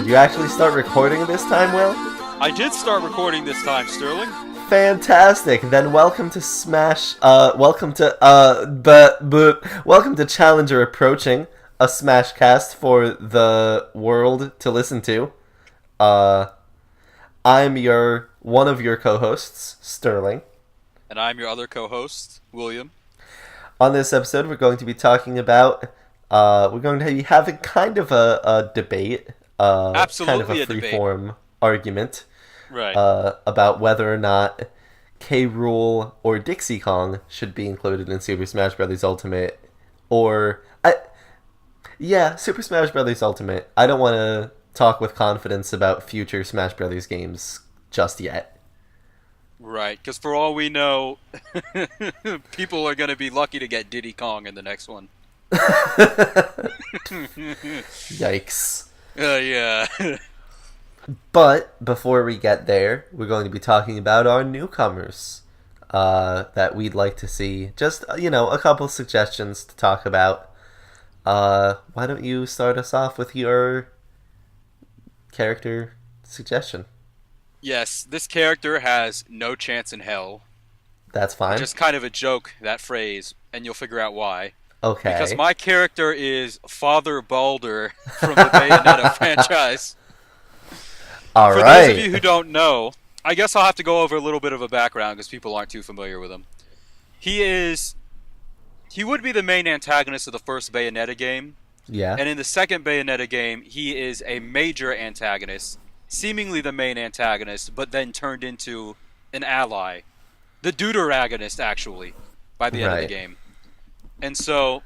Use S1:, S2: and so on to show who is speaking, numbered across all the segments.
S1: Did you actually start recording this time, Will?
S2: I did start recording this time, Sterling.
S1: Fantastic. Then welcome to welcome to Challenger Approaching, a Smash cast for the world to listen to. I'm one of your co-hosts, Sterling.
S2: And I'm your other co-host, William.
S1: On this episode, we're going to be talking about, we're going to be having kind of a debate,
S2: Absolutely
S1: kind of a freeform argument,
S2: right?
S1: About whether or not Rool or Dixie Kong should be included in Super Smash Bros. Ultimate, Super Smash Bros. Ultimate. I don't want to talk with confidence about future Smash Bros. Games just yet.
S2: Right, because for all we know, people are going to be lucky to get Diddy Kong in the next one.
S1: Yikes.
S2: Yeah.
S1: But before we get there, we're going to be talking about our newcomers that we'd like to see. Just, a couple suggestions to talk about. Why don't you start us off with your character suggestion?
S2: Yes, this character has no chance in hell.
S1: That's fine.
S2: Just kind of a joke, that phrase, and you'll figure out why.
S1: Okay.
S2: Because my character is Father Balder from the Bayonetta franchise.
S1: All
S2: For
S1: right.
S2: those of you who don't know, I guess I'll have to go over a little bit of a background because people aren't too familiar with him. He would be the main antagonist of the first Bayonetta game.
S1: Yeah.
S2: And in the second Bayonetta game, he is a major antagonist, seemingly the main antagonist, but then turned into an ally. The deuteragonist, actually, by the end of the game. And so,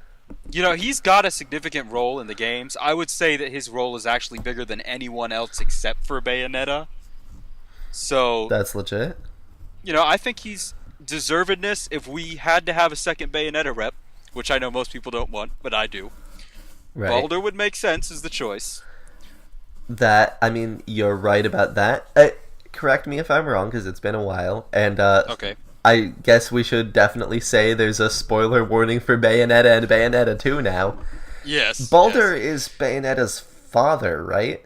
S2: he's got a significant role in the games. I would say that his role is actually bigger than anyone else except for Bayonetta. So
S1: that's legit.
S2: I think he's deservedness. If we had to have a second Bayonetta rep, which I know most people don't want, but I do,
S1: right.
S2: Balder would make sense as the choice.
S1: You're right about that. Correct me if I'm wrong, because it's been a while. And,
S2: okay.
S1: I guess we should definitely say there's a spoiler warning for Bayonetta and Bayonetta 2 now.
S2: Yes.
S1: Balder is Bayonetta's father, right?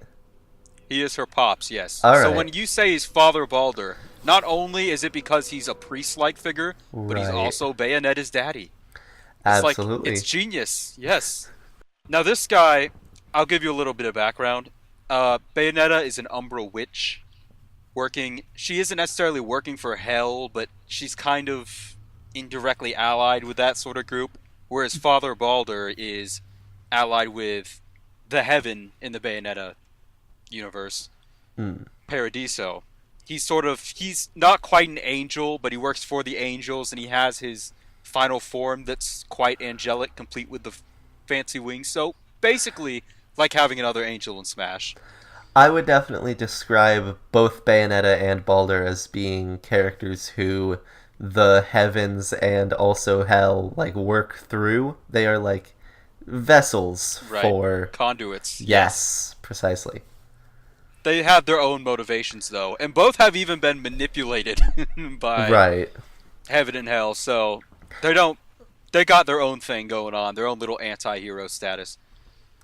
S2: He is her pops, yes.
S1: All right.
S2: So when you say he's Father Balder, not only is it because he's a priest-like figure, but he's also Bayonetta's daddy.
S1: Absolutely.
S2: It's genius, yes. Now this guy, I'll give you a little bit of background. Bayonetta is an Umbra witch. She isn't necessarily working for Hell, but she's kind of indirectly allied with that sort of group, whereas Father Balder is allied with the Heaven in the Bayonetta universe, Paradiso. He's not quite an angel, but he works for the angels, and he has his final form that's quite angelic, complete with the fancy wings. So basically, like having another angel in Smash.
S1: I would definitely describe both Bayonetta and Balder as being characters who the heavens and also hell work through. They are vessels for
S2: conduits.
S1: Yes, precisely.
S2: They have their own motivations though, and both have even been manipulated by heaven and hell. So they got their own thing going on, their own little anti-hero status.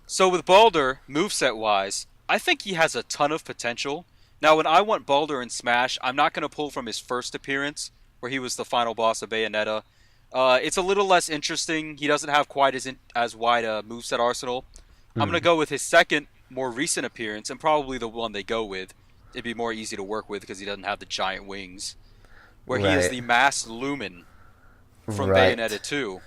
S2: So with Balder, moveset wise, I think he has a ton of potential. Now, when I want Balder in Smash, I'm not going to pull from his first appearance, where he was the final boss of Bayonetta. It's a little less interesting. He doesn't have quite as wide a moveset arsenal. I'm going to go with his second, more recent appearance, and probably the one they go with. It'd be more easy to work with because he doesn't have the giant wings. Where he is the masked Lumen from Bayonetta 2.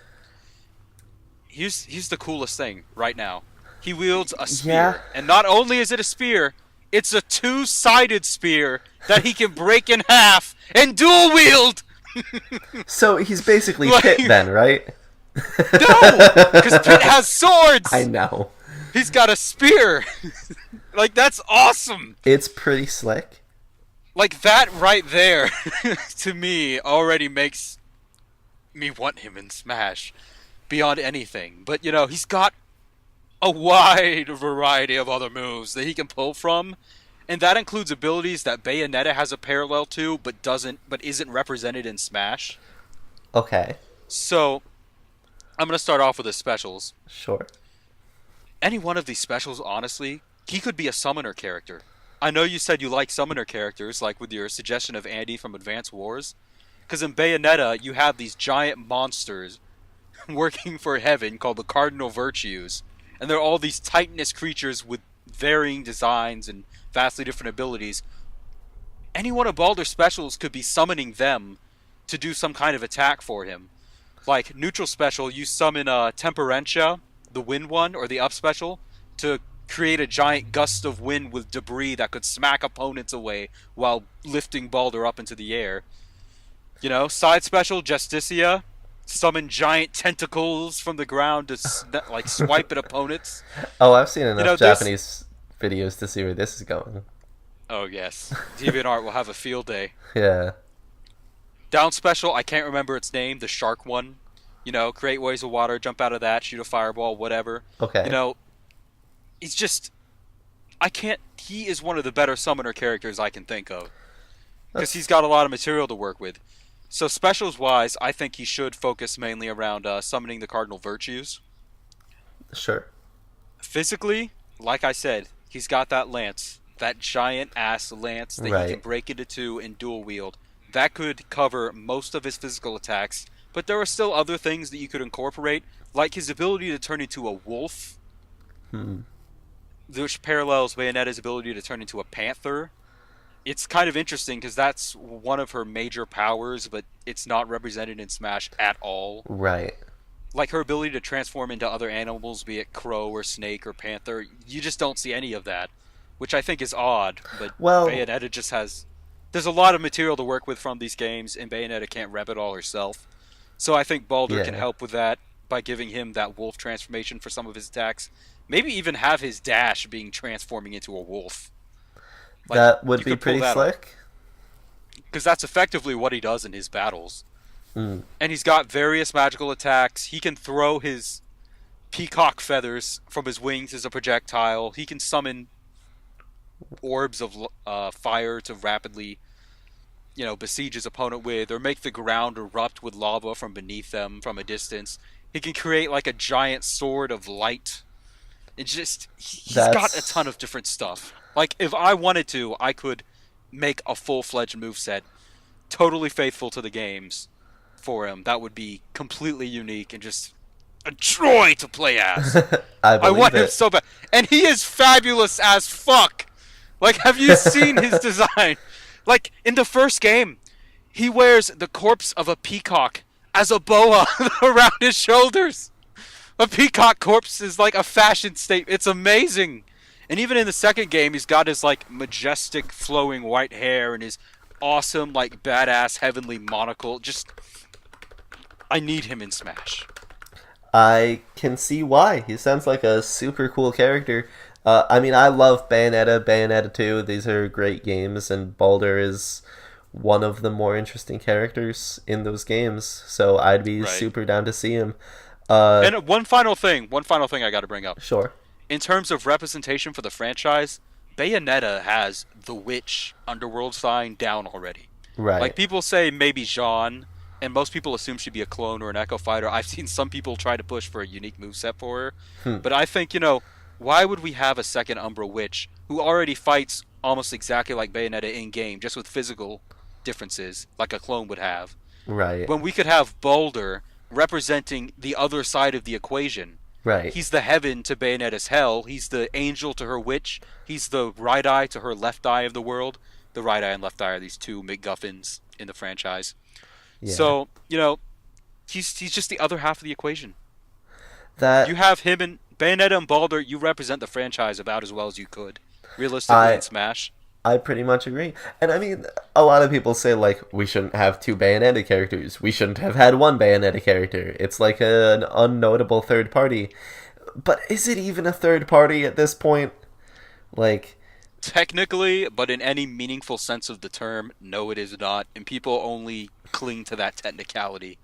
S2: He's the coolest thing right now. He wields a spear, and not only is it a spear, it's a two-sided spear that he can break in half and dual wield.
S1: So he's basically Pit then, right?
S2: No, because Pit has swords.
S1: I know.
S2: He's got a spear. That's awesome.
S1: It's pretty slick.
S2: That right there, to me, already makes me want him in Smash beyond anything. But he's got a wide variety of other moves that he can pull from, and that includes abilities that Bayonetta has a parallel to, but isn't represented in Smash.
S1: Okay.
S2: So, I'm gonna start off with his specials.
S1: Sure.
S2: Any one of these specials, honestly, he could be a summoner character. I know you said you like summoner characters, like with your suggestion of Andy from Advance Wars. Because in Bayonetta, you have these giant monsters working for heaven called the Cardinal Virtues. And they're all these Titanous creatures with varying designs and vastly different abilities. Any one of Baldur's specials could be summoning them to do some kind of attack for him. Like, neutral special, you summon Temperentia, the wind one, or the up special, to create a giant gust of wind with debris that could smack opponents away while lifting Baldur up into the air. You know, side special, Justicia, summon giant tentacles from the ground to like swipe at opponents.
S1: Oh, I've seen
S2: You
S1: enough
S2: know,
S1: Japanese videos to see where this is going.
S2: oh yes, DeviantArt will have a field day.
S1: Yeah.
S2: Down special, I can't remember its name, the shark one. You know, create waves of water, jump out of that, shoot a fireball, whatever.
S1: Okay.
S2: You know, he's just, I can't. He is one of the better summoner characters I can think of because he's got a lot of material to work with. So specials wise, I think he should focus mainly around summoning the cardinal virtues.
S1: Sure.
S2: Physically, like I said, he's got that lance, that giant ass lance that he can break into two and dual wield. That could cover most of his physical attacks, but there are still other things that you could incorporate, like his ability to turn into a wolf, which parallels Bayonetta's ability to turn into a panther. It's kind of interesting because that's one of her major powers, but it's not represented in Smash at all.
S1: Right.
S2: Like her ability to transform into other animals, be it crow or snake or panther, you just don't see any of that, which I think is odd, but Bayonetta just has... There's a lot of material to work with from these games, and Bayonetta can't rep it all herself. So I think Baldur can help with that by giving him that wolf transformation for some of his attacks. Maybe even have his dash being transforming into a wolf.
S1: Like, that would be pretty slick.
S2: Because that's effectively what he does in his battles. And he's got various magical attacks. He can throw his peacock feathers from his wings as a projectile. He can summon orbs of fire to rapidly, you know, besiege his opponent with, or make the ground erupt with lava from beneath them from a distance. He can create like a giant sword of light. It's just, he's got a ton of different stuff. Like, if I wanted to, I could make a full-fledged moveset totally faithful to the games for him. That would be completely unique and just a joy to play as. I want him so bad. And he is fabulous as fuck! Like, have you seen his design? Like, in the first game, he wears the corpse of a peacock as a boa around his shoulders. A peacock corpse is like a fashion statement. It's amazing. And even in the second game, he's got his, like, majestic flowing white hair and his awesome, like, badass heavenly monocle. Just, I need him in Smash.
S1: I can see why. He sounds like a super cool character. I mean, I love Bayonetta, Bayonetta 2. These are great games, and Baldur is one of the more interesting characters in those games. So I'd be super down to see him.
S2: And one final thing I got to bring up.
S1: Sure.
S2: In terms of representation for the franchise, Bayonetta has the witch underworld sign down already.
S1: Right.
S2: Like, people say maybe Jean, and most people assume she'd be a clone or an Echo Fighter. I've seen some people try to push for a unique moveset for her. But I think, you know, why would we have a second Umbra Witch who already fights almost exactly like Bayonetta in-game, just with physical differences, like a clone would have?
S1: Right.
S2: When we could have Baldur representing the other side of the equation.
S1: Right.
S2: He's the heaven to Bayonetta's hell. He's the angel to her witch. He's the right eye to her left eye of the world. The right eye and left eye are these two MacGuffins in the franchise. Yeah. So, you know, he's just the other half of the equation. You have him and Bayonetta and Baldur, you represent the franchise about as well as you could. Realistically in Smash.
S1: I pretty much agree. And I mean, a lot of people say, like, we shouldn't have two Bayonetta characters. We shouldn't have had one Bayonetta character. It's like an unnotable third party. But is it even a third party at this point? Like...
S2: Technically, but in any meaningful sense of the term, no, it is not. And people only cling to that technicality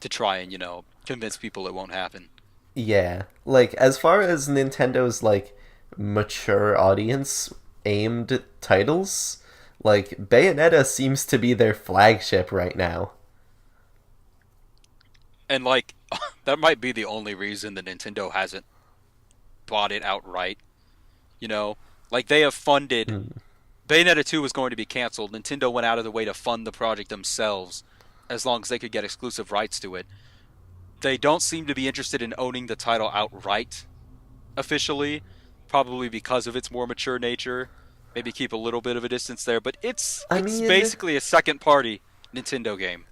S2: to try and, you know, convince people it won't happen.
S1: Yeah. Like, as far as Nintendo's, like, mature audience... aimed titles, like, Bayonetta seems to be their flagship right now.
S2: And, like, that might be the only reason that Nintendo hasn't bought it outright. You know, like they have funded
S1: Mm.
S2: Bayonetta 2 was going to be canceled. Nintendo went out of their way to fund the project themselves as long as they could get exclusive rights to it. They don't seem to be interested in owning the title outright officially, probably because of its more mature nature. Maybe keep a little bit of a distance there, but
S1: I
S2: it's
S1: mean,
S2: basically a second party Nintendo game.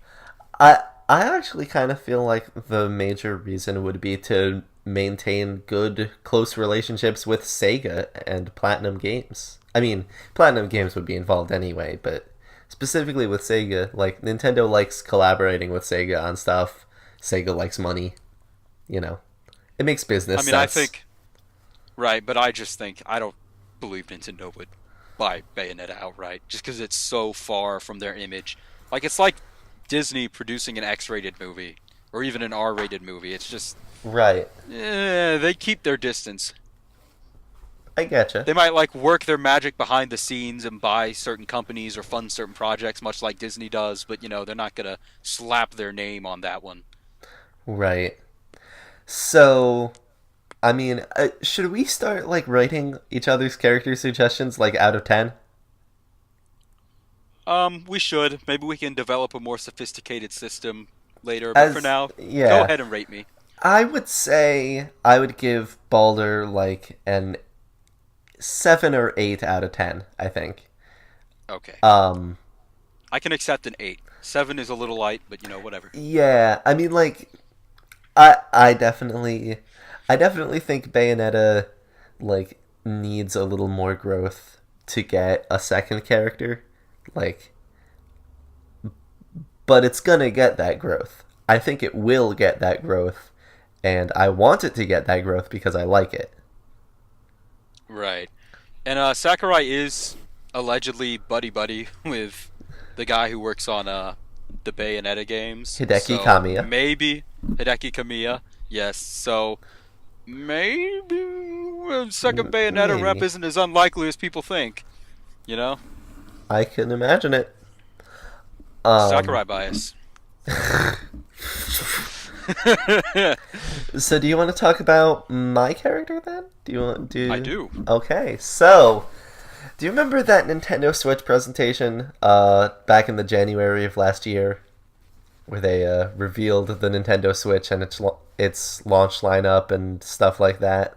S1: I actually kind of feel like the major reason would be to maintain good, close relationships with Sega and Platinum Games. I mean, Platinum Games would be involved anyway, but specifically with Sega, like Nintendo likes collaborating with Sega on stuff. Sega likes money, you know. It makes
S2: I
S1: business
S2: mean, I
S1: sense.
S2: think right, but I just think I don't believe Nintendo would buy Bayonetta outright just because it's so far from their image. Like it's like Disney producing an X-rated movie or even an R-rated movie. It's just
S1: Right.
S2: they keep their distance.
S1: I getcha.
S2: They might like work their magic behind the scenes and buy certain companies or fund certain projects, much like Disney does. But they're not gonna slap their name on that one.
S1: Right. So, I mean, should we start like writing each other's character suggestions like out of 10?
S2: We should. Maybe we can develop a more sophisticated system later. But for
S1: As
S2: now, go
S1: yeah,
S2: ahead and rate me.
S1: I would say I would give Balder like an 7 or 8 out of 10, I think.
S2: Okay.
S1: Um
S2: I can accept an 8. 7 is a little light, but whatever.
S1: yeah, I mean like I definitely think Bayonetta like needs a little more growth to get a second character. Like, but it's gonna get that growth. I think it will get that growth, and I want it to get that growth because I like it.
S2: Right. And Sakurai is allegedly buddy buddy with the guy who works on the Bayonetta games.
S1: Hideki
S2: So
S1: Kamiya.
S2: maybe Hideki Kamiya. Yes. So maybe a second Bayonetta rep
S1: Maybe.
S2: isn't as unlikely as people think. You know,
S1: I can imagine it. Um,
S2: Sakurai bias.
S1: so do you want to talk about my character then? Do you want
S2: I
S1: do?
S2: do.
S1: Okay, so do you remember that Nintendo Switch presentation back in the January of last year where they revealed the Nintendo Switch and its launch lineup and stuff like that?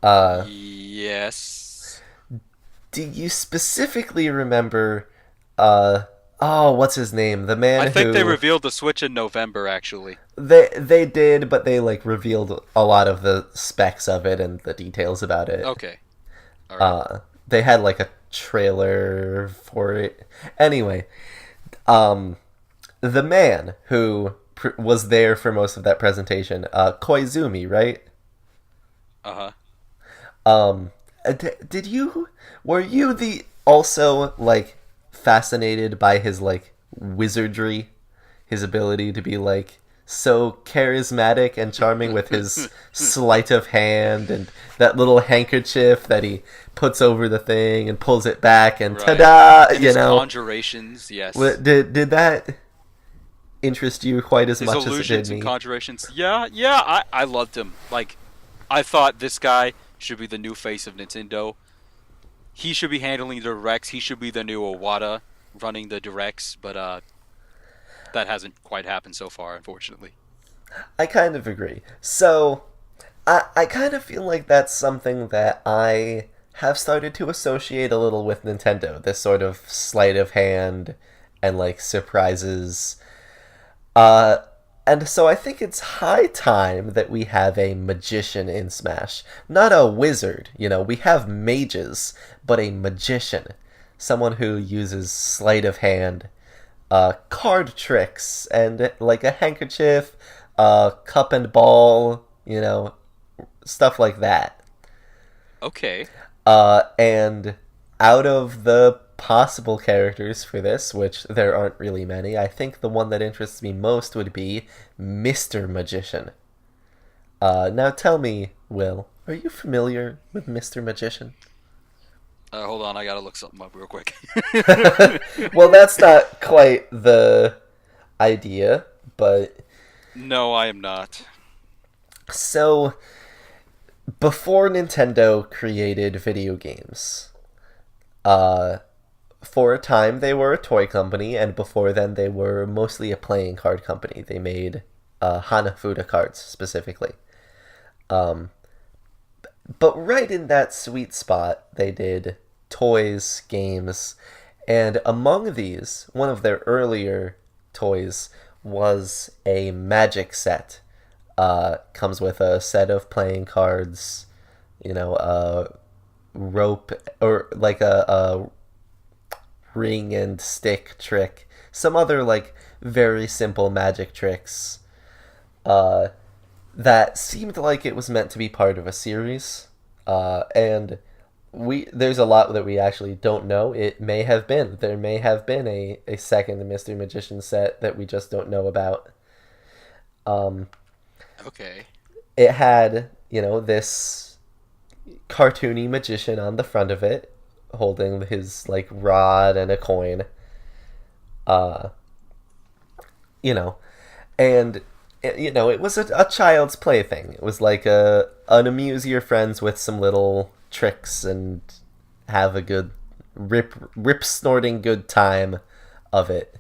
S1: Uh,
S2: Yes.
S1: do you specifically remember? Uh, oh, what's his name? The
S2: I
S1: man
S2: think they
S1: who
S2: revealed the Switch in November, actually.
S1: they did, but they like revealed a lot of the specs of it and the details about it.
S2: Okay. All right.
S1: They had like a trailer for it. Anyway, um, the man who was there for most of that presentation, Koizumi, right?
S2: Uh huh.
S1: Did you were you the also like fascinated by his like wizardry, his ability to be like so charismatic and charming with his sleight of hand and that little handkerchief that he puts over the thing and pulls it back and
S2: Right.
S1: ta-da,
S2: And
S1: you
S2: his
S1: know.
S2: conjurations, yes.
S1: Did that interest you quite as
S2: His
S1: much as it did
S2: illusions and
S1: me?
S2: conjurations. Yeah, yeah, I loved him. Like, I thought this guy should be the new face of Nintendo. He should be handling the directs. He should be the new Iwata running the directs, but that hasn't quite happened so far, unfortunately.
S1: I kind of agree. So, I kind of feel like that's something that I have started to associate a little with Nintendo. This sort of sleight of hand and like surprises. Uh, and so I think it's high time that we have a magician in Smash. Not a wizard, we have mages, but a magician. Someone who uses sleight of hand, card tricks, and like a handkerchief, cup and ball, stuff like that.
S2: Okay.
S1: And out of the possible characters for this, which there aren't really many, I think the one that interests me most would be Mr. Magician. Now tell me, Will, are you familiar with Mr. Magician?
S2: Hold on, I gotta look something up real quick.
S1: Well, that's not quite the idea, but
S2: No, I am not.
S1: so before Nintendo created video games, uh, for a time they were a toy company, and before then they were mostly a playing card company. They made Hanafuda cards specifically. Um, but right in that sweet spot, they did toys, games, and among these, one of their earlier toys was a magic set. Comes with a set of playing cards, a rope or like a ring and stick trick, some other like very simple magic tricks uh, that seemed like it was meant to be part of a series. And there's a lot that we actually don't know. It may have been there may have been a second Mystery Magician set that we just don't know about. Um,
S2: Okay.
S1: it had this cartoony magician on the front of it holding his like rod and a coin, uh you know and it was a child's plaything. It was like an amuse your friends with some little tricks and have a good rip snorting good time of it.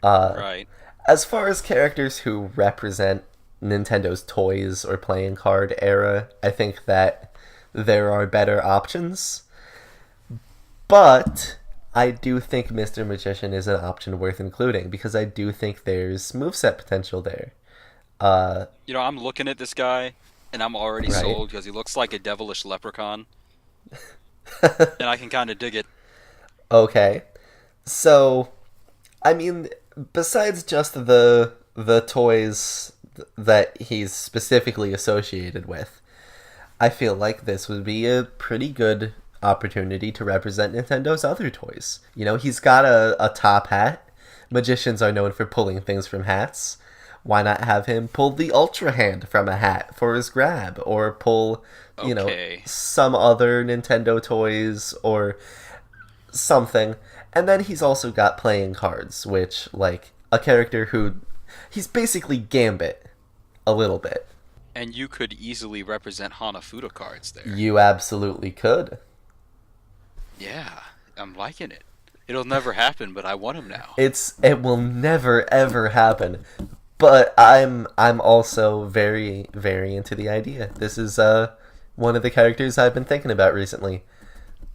S2: Right.
S1: As far as characters who represent Nintendo's toys or playing card era, I think that there are better options. But I do think Mr. Magician is an option worth including because I do think there's moveset potential there.
S2: I'm looking at this guy, and I'm already
S1: Right.
S2: sold because he looks like a devilish leprechaun, and I can kind of dig it.
S1: Okay. So, I mean, besides just the toys that he's specifically associated with, I feel like this would be a pretty good opportunity to represent Nintendo's other toys. He's got a top hat. Magicians are known for pulling things from hats. Why not have him pull the Ultra Hand from a hat for his grab, or pull,
S2: Okay.
S1: some other Nintendo toys or something. And then he's also got playing cards, which, like, a character who he's basically Gambit a little bit.
S2: And you could easily represent Hanafuda cards there.
S1: You absolutely could.
S2: Yeah, I'm liking it. It'll never happen, but I want him now.
S1: It will never ever happen. But I'm also very very into the idea. This is one of the characters I've been thinking about recently.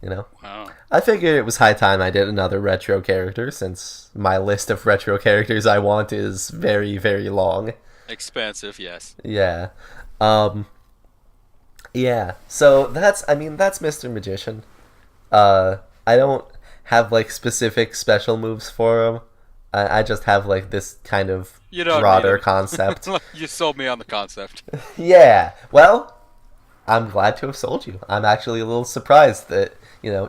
S2: Wow.
S1: I figured it was high time I did another retro character since my list of retro characters I want is very very long.
S2: Expensive, yes.
S1: Yeah. Um yeah. So that's Mr. Magician. I don't have like specific special moves for him. I just have like this kind of
S2: You don't
S1: broader
S2: need 'em.
S1: concept.
S2: You sold me on the concept.
S1: Yeah. Well, I'm glad to have sold you. I'm actually a little surprised that,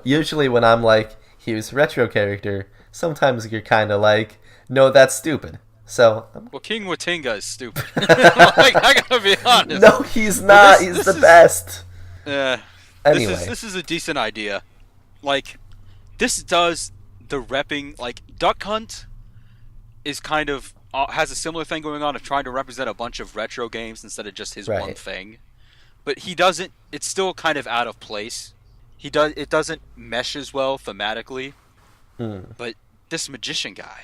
S1: usually when I'm like, here's a retro character, sometimes you're kind of like, no, that's stupid. So,
S2: Well, King Watinga is stupid. Like, I gotta be honest.
S1: no, he's
S2: But
S1: not.
S2: this-
S1: He's
S2: this
S1: the
S2: is-
S1: best.
S2: Uh,
S1: Anyway.
S2: this is a decent idea. Like, this does the repping. Like, Duck Hunt is kind of has a similar thing going on of trying to represent a bunch of retro games instead of just his one
S1: Right.
S2: thing. But he doesn't. It's still kind of out of place. It doesn't mesh as well thematically. But this magician guy,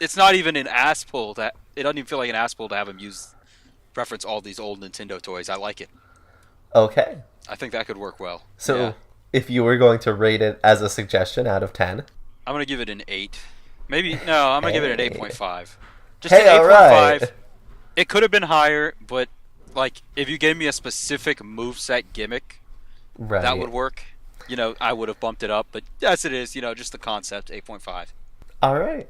S2: it's not even an ass pull that it doesn't even feel like an ass pull to have him reference all these old Nintendo toys. I like it.
S1: Okay.
S2: I think that could work well.
S1: So,
S2: Yeah.
S1: if you were going to rate it as a suggestion out of 10,
S2: I'm gonna give it an 8. Maybe no, I'm gonna give it an 8.5. Just
S1: Hey,
S2: an 8.5.
S1: alright.
S2: It could have been higher, but like if you gave me a specific moveset gimmick,
S1: right.
S2: that would work. I would have bumped it up, but as it is, just the concept, 8.5.
S1: All right.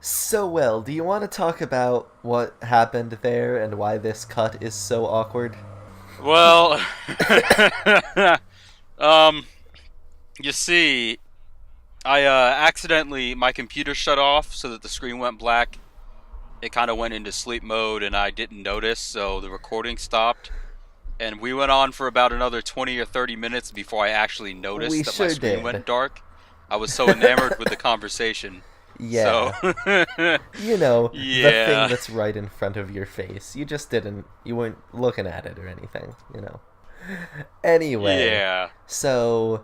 S1: So, well, do you want to talk about what happened there and why this cut is so awkward?
S2: Well, you see, I accidentally my computer shut off so that the screen went black. It kind of went into sleep mode, and I didn't notice, so the recording stopped. And we went on for about another 20 or 30 minutes before I actually noticed
S1: We
S2: that
S1: sure
S2: my screen
S1: did.
S2: went dark. I was so enamored with the conversation. So,
S1: Yeah. You know, the thing
S2: yeah,
S1: that's right in front of your face. You weren't looking at it or anything, you know. Anyway,
S2: yeah.
S1: so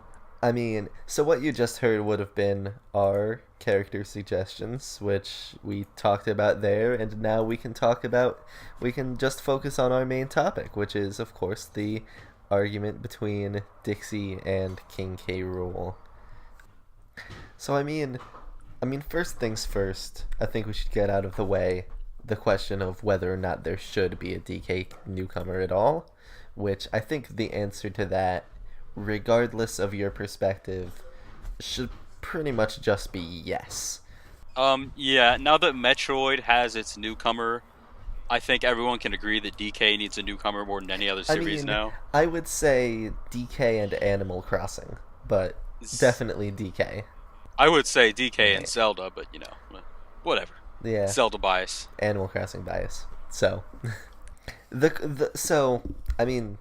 S1: what you just heard would have been our character suggestions, which we talked about there, and now we can just focus on our main topic, which is, of course, the argument between Dixie and King K. Rool. So, first things first, I think we should get out of the way the question of whether or not there should be a DK newcomer at all, which I think the answer to that, regardless of your perspective, should pretty much just be yes.
S2: Yeah. Now that Metroid has its newcomer, I think everyone can agree that DK needs a newcomer more than any other
S1: I
S2: series
S1: mean,
S2: now.
S1: I would say DK and Animal Crossing, but
S2: It's,
S1: definitely DK.
S2: I would say DK and
S1: Right.
S2: Zelda, but whatever.
S1: Yeah,
S2: Zelda bias.
S1: Animal Crossing bias. So, the so I mean,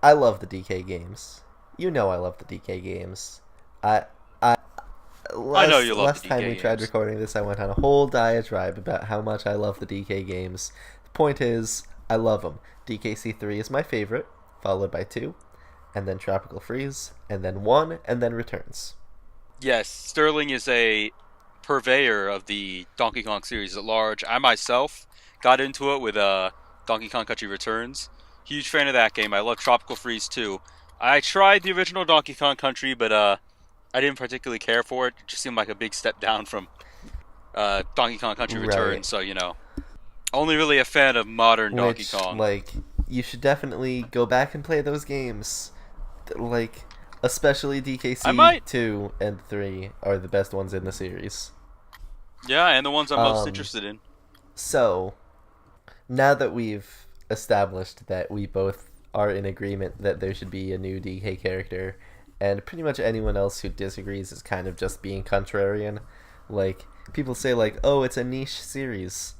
S1: I love the DK games. You know I love the DK games. I
S2: I know you love the
S1: last time
S2: DK
S1: we tried
S2: games.
S1: recording this, I went on a whole diatribe about how much I love the DK games. The point is, I love them. DKC3 is my favorite, followed by 2, and then Tropical Freeze, and then 1, and then Returns.
S2: Yes, Sterling is a purveyor of the Donkey Kong series at large. I myself got into it with Donkey Kong Country Returns. Huge fan of that game. I love Tropical Freeze too. I tried the original Donkey Kong Country, but I didn't particularly care for it. It just seemed like a big step down from Donkey Kong Country
S1: Right.
S2: Returns. So only really a fan of modern Donkey
S1: Which,
S2: Kong.
S1: like, you should definitely go back and play those games. Like, especially
S2: I
S1: DKC
S2: might.
S1: 2 and 3 are the best ones in the series.
S2: Yeah, and the ones I'm most
S1: Um,
S2: interested in.
S1: so, now that we've established that we both are in agreement that there should be a new DK character, and pretty much anyone else who disagrees is kind of just being contrarian. Like, people say, like, oh, it's a niche series.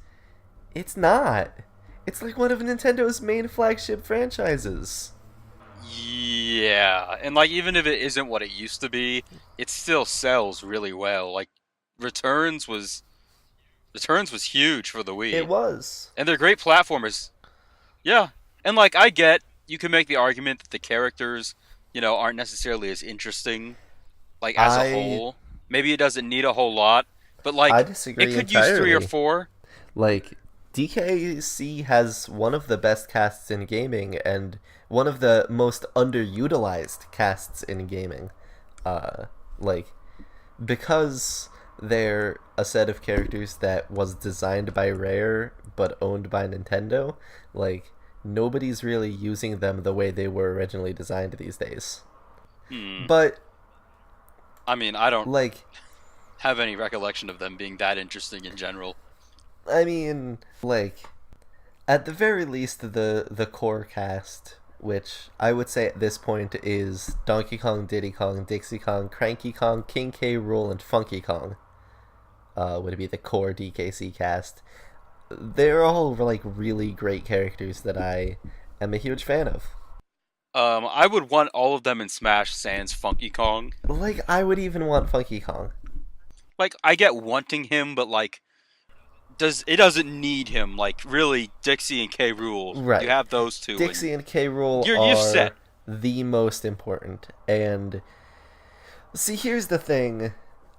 S1: It's not. It's like one of Nintendo's main flagship franchises.
S2: Yeah, and like even if it isn't what it used to be, it still sells really well. Like Returns was Returns was huge for the
S1: It
S2: Wii,
S1: was.
S2: and they're great platformers. Yeah, and like I get you can make the argument that the characters, aren't necessarily as interesting like as a
S1: I
S2: whole. Maybe it doesn't need a whole lot, but
S1: I
S2: like it
S1: disagree
S2: could use three or
S1: entirely.
S2: four.
S1: Like, DKC has one of the best casts in gaming and one of the most underutilized casts in gaming. Uh, like, because they're a set of characters that was designed by Rare but owned by Nintendo, like, nobody's really using them the way they were originally designed these days.
S2: Hmm.
S1: But,
S2: I mean, I don't
S1: like,
S2: have any recollection of them being that interesting in general.
S1: like, at the very least, the core cast, which I would say at this point is Donkey Kong, Diddy Kong, Dixie Kong, Cranky Kong, King K. Rool, and Funky Kong, would be the core DKC cast. They're all like really great characters that I am a huge fan of.
S2: I would want all of them in Smash Sans Funky Kong.
S1: Like, I would even want Funky Kong.
S2: Like I get wanting him, but like doesn't need him. Like really, Dixie and K Rool. You
S1: Right.
S2: have those two, and
S1: Dixie and K. Rool
S2: you're set.
S1: are the most important. And see, here's the thing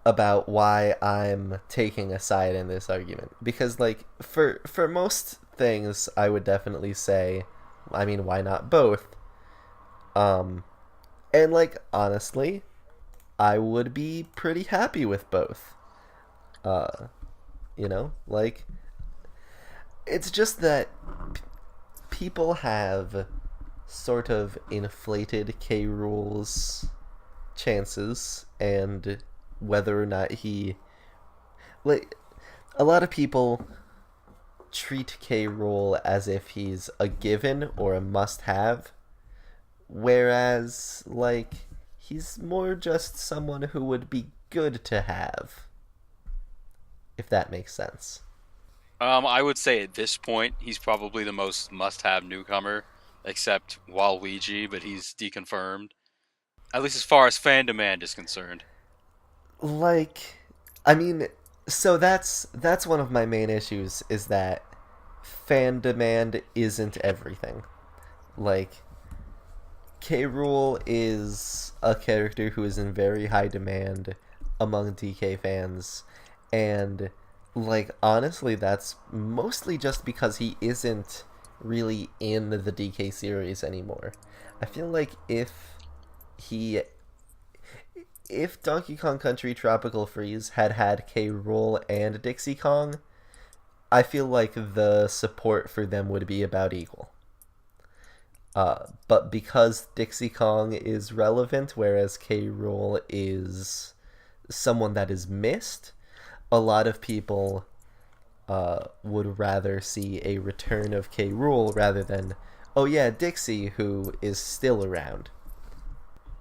S1: about why I'm taking a side in this argument. Because, like, for most things, I would definitely say, why not both? Um, and, like, honestly, I would be pretty happy with both. Uh, like, it's just that people have sort of inflated K. Rool's chances and whether or not he, like, a lot of people treat K. Rool as if he's a given or a must have, whereas, like, he's more just someone who would be good to have, if that makes sense.
S2: I would say at this point he's probably the most must-have newcomer, except Waluigi, but he's deconfirmed. At least as far as fan demand is concerned.
S1: Like, I mean, So that's one of my main issues is that fan demand isn't everything. Like K. Rool is a character who is in very high demand among DK fans, and like honestly, that's mostly just because he isn't really in the DK series anymore. I feel like he if Donkey Kong Country Tropical Freeze had had K. Rool and Dixie Kong, I feel like the support for them would be about equal. But because Dixie Kong is relevant, whereas K. Rool is someone that is missed, a lot of people would rather see a return of K. Rool rather than, oh yeah, Dixie, who is still around.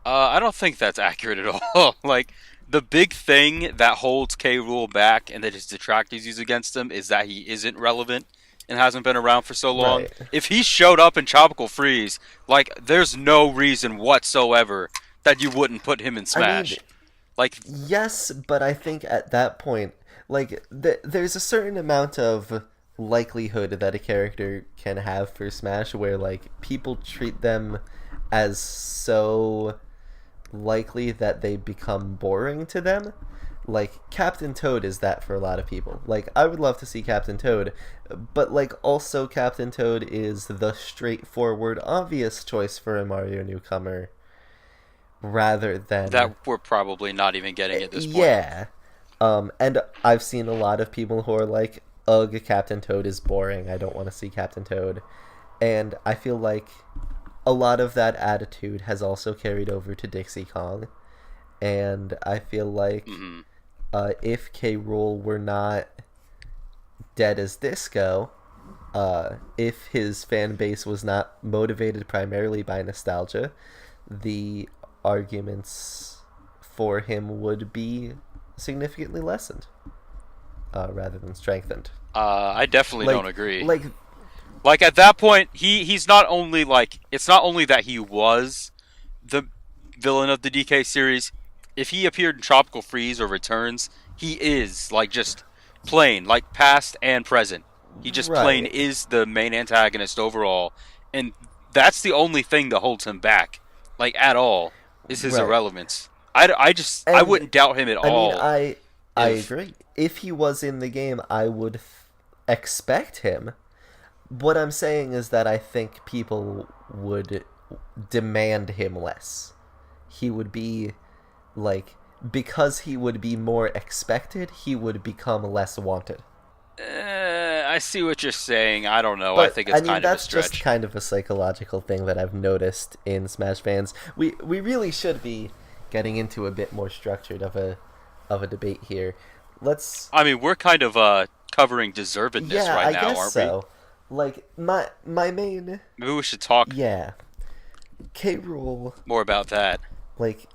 S2: I don't think that's accurate at all. Like, the big thing that holds K. Rool back and that his detractors use against him is that he isn't relevant and hasn't been around for so long.
S1: Right.
S2: If he showed up in Tropical Freeze, like, there's no reason whatsoever that you wouldn't put him in
S1: I mean,
S2: Smash. Like,
S1: yes, but I think at that point, like, there's a certain amount of likelihood that a character can have for Smash where, like, people treat them as so likely that they become boring to them. Like Captain Toad is that for a lot of people. Like I would love to see Captain Toad, but like also Captain Toad is the straightforward obvious choice for a Mario newcomer rather than
S2: that we're probably not even getting at this point.
S1: yeah. And I've seen a lot of people who are like, ugh, Captain Toad is boring. I don't want to see Captain Toad. And I feel like a lot of that attitude has also carried over to Dixie Kong. And I feel like
S2: Mm-hmm.
S1: if K. Rool were not dead as disco, if his fan base was not motivated primarily by nostalgia, the arguments for him would be significantly lessened rather than strengthened.
S2: I definitely don't
S1: Like,
S2: agree.
S1: like,
S2: Like at that point, he's not only like it's not only that he was the villain of the DK series. If he appeared in Tropical Freeze or Returns, he is like just plain like past and present. He just plain
S1: right,
S2: is the main antagonist overall, and that's the only thing that holds him back, like at all, is his
S1: right.
S2: irrelevance. I
S1: And
S2: wouldn't doubt him at
S1: I mean,
S2: all
S1: I
S2: if
S1: agree. If he was in the game, I would expect him. What I'm saying is that I think people would demand him less. He would be like because he would be more expected, he would become less wanted.
S2: I see what you're saying. I don't know. I
S1: But
S2: think
S1: I
S2: it's
S1: mean
S2: kind of a
S1: that's just
S2: stretch.
S1: kind of a psychological thing that I've noticed in Smash fans. We really should be getting into a bit more structured of a debate here. Let's
S2: I mean, we're kind of covering deservedness
S1: yeah,
S2: right
S1: I
S2: now,
S1: guess
S2: aren't we?
S1: so. Like my main
S2: Maybe we should talk
S1: yeah, K. Rool.
S2: more about that.
S1: Like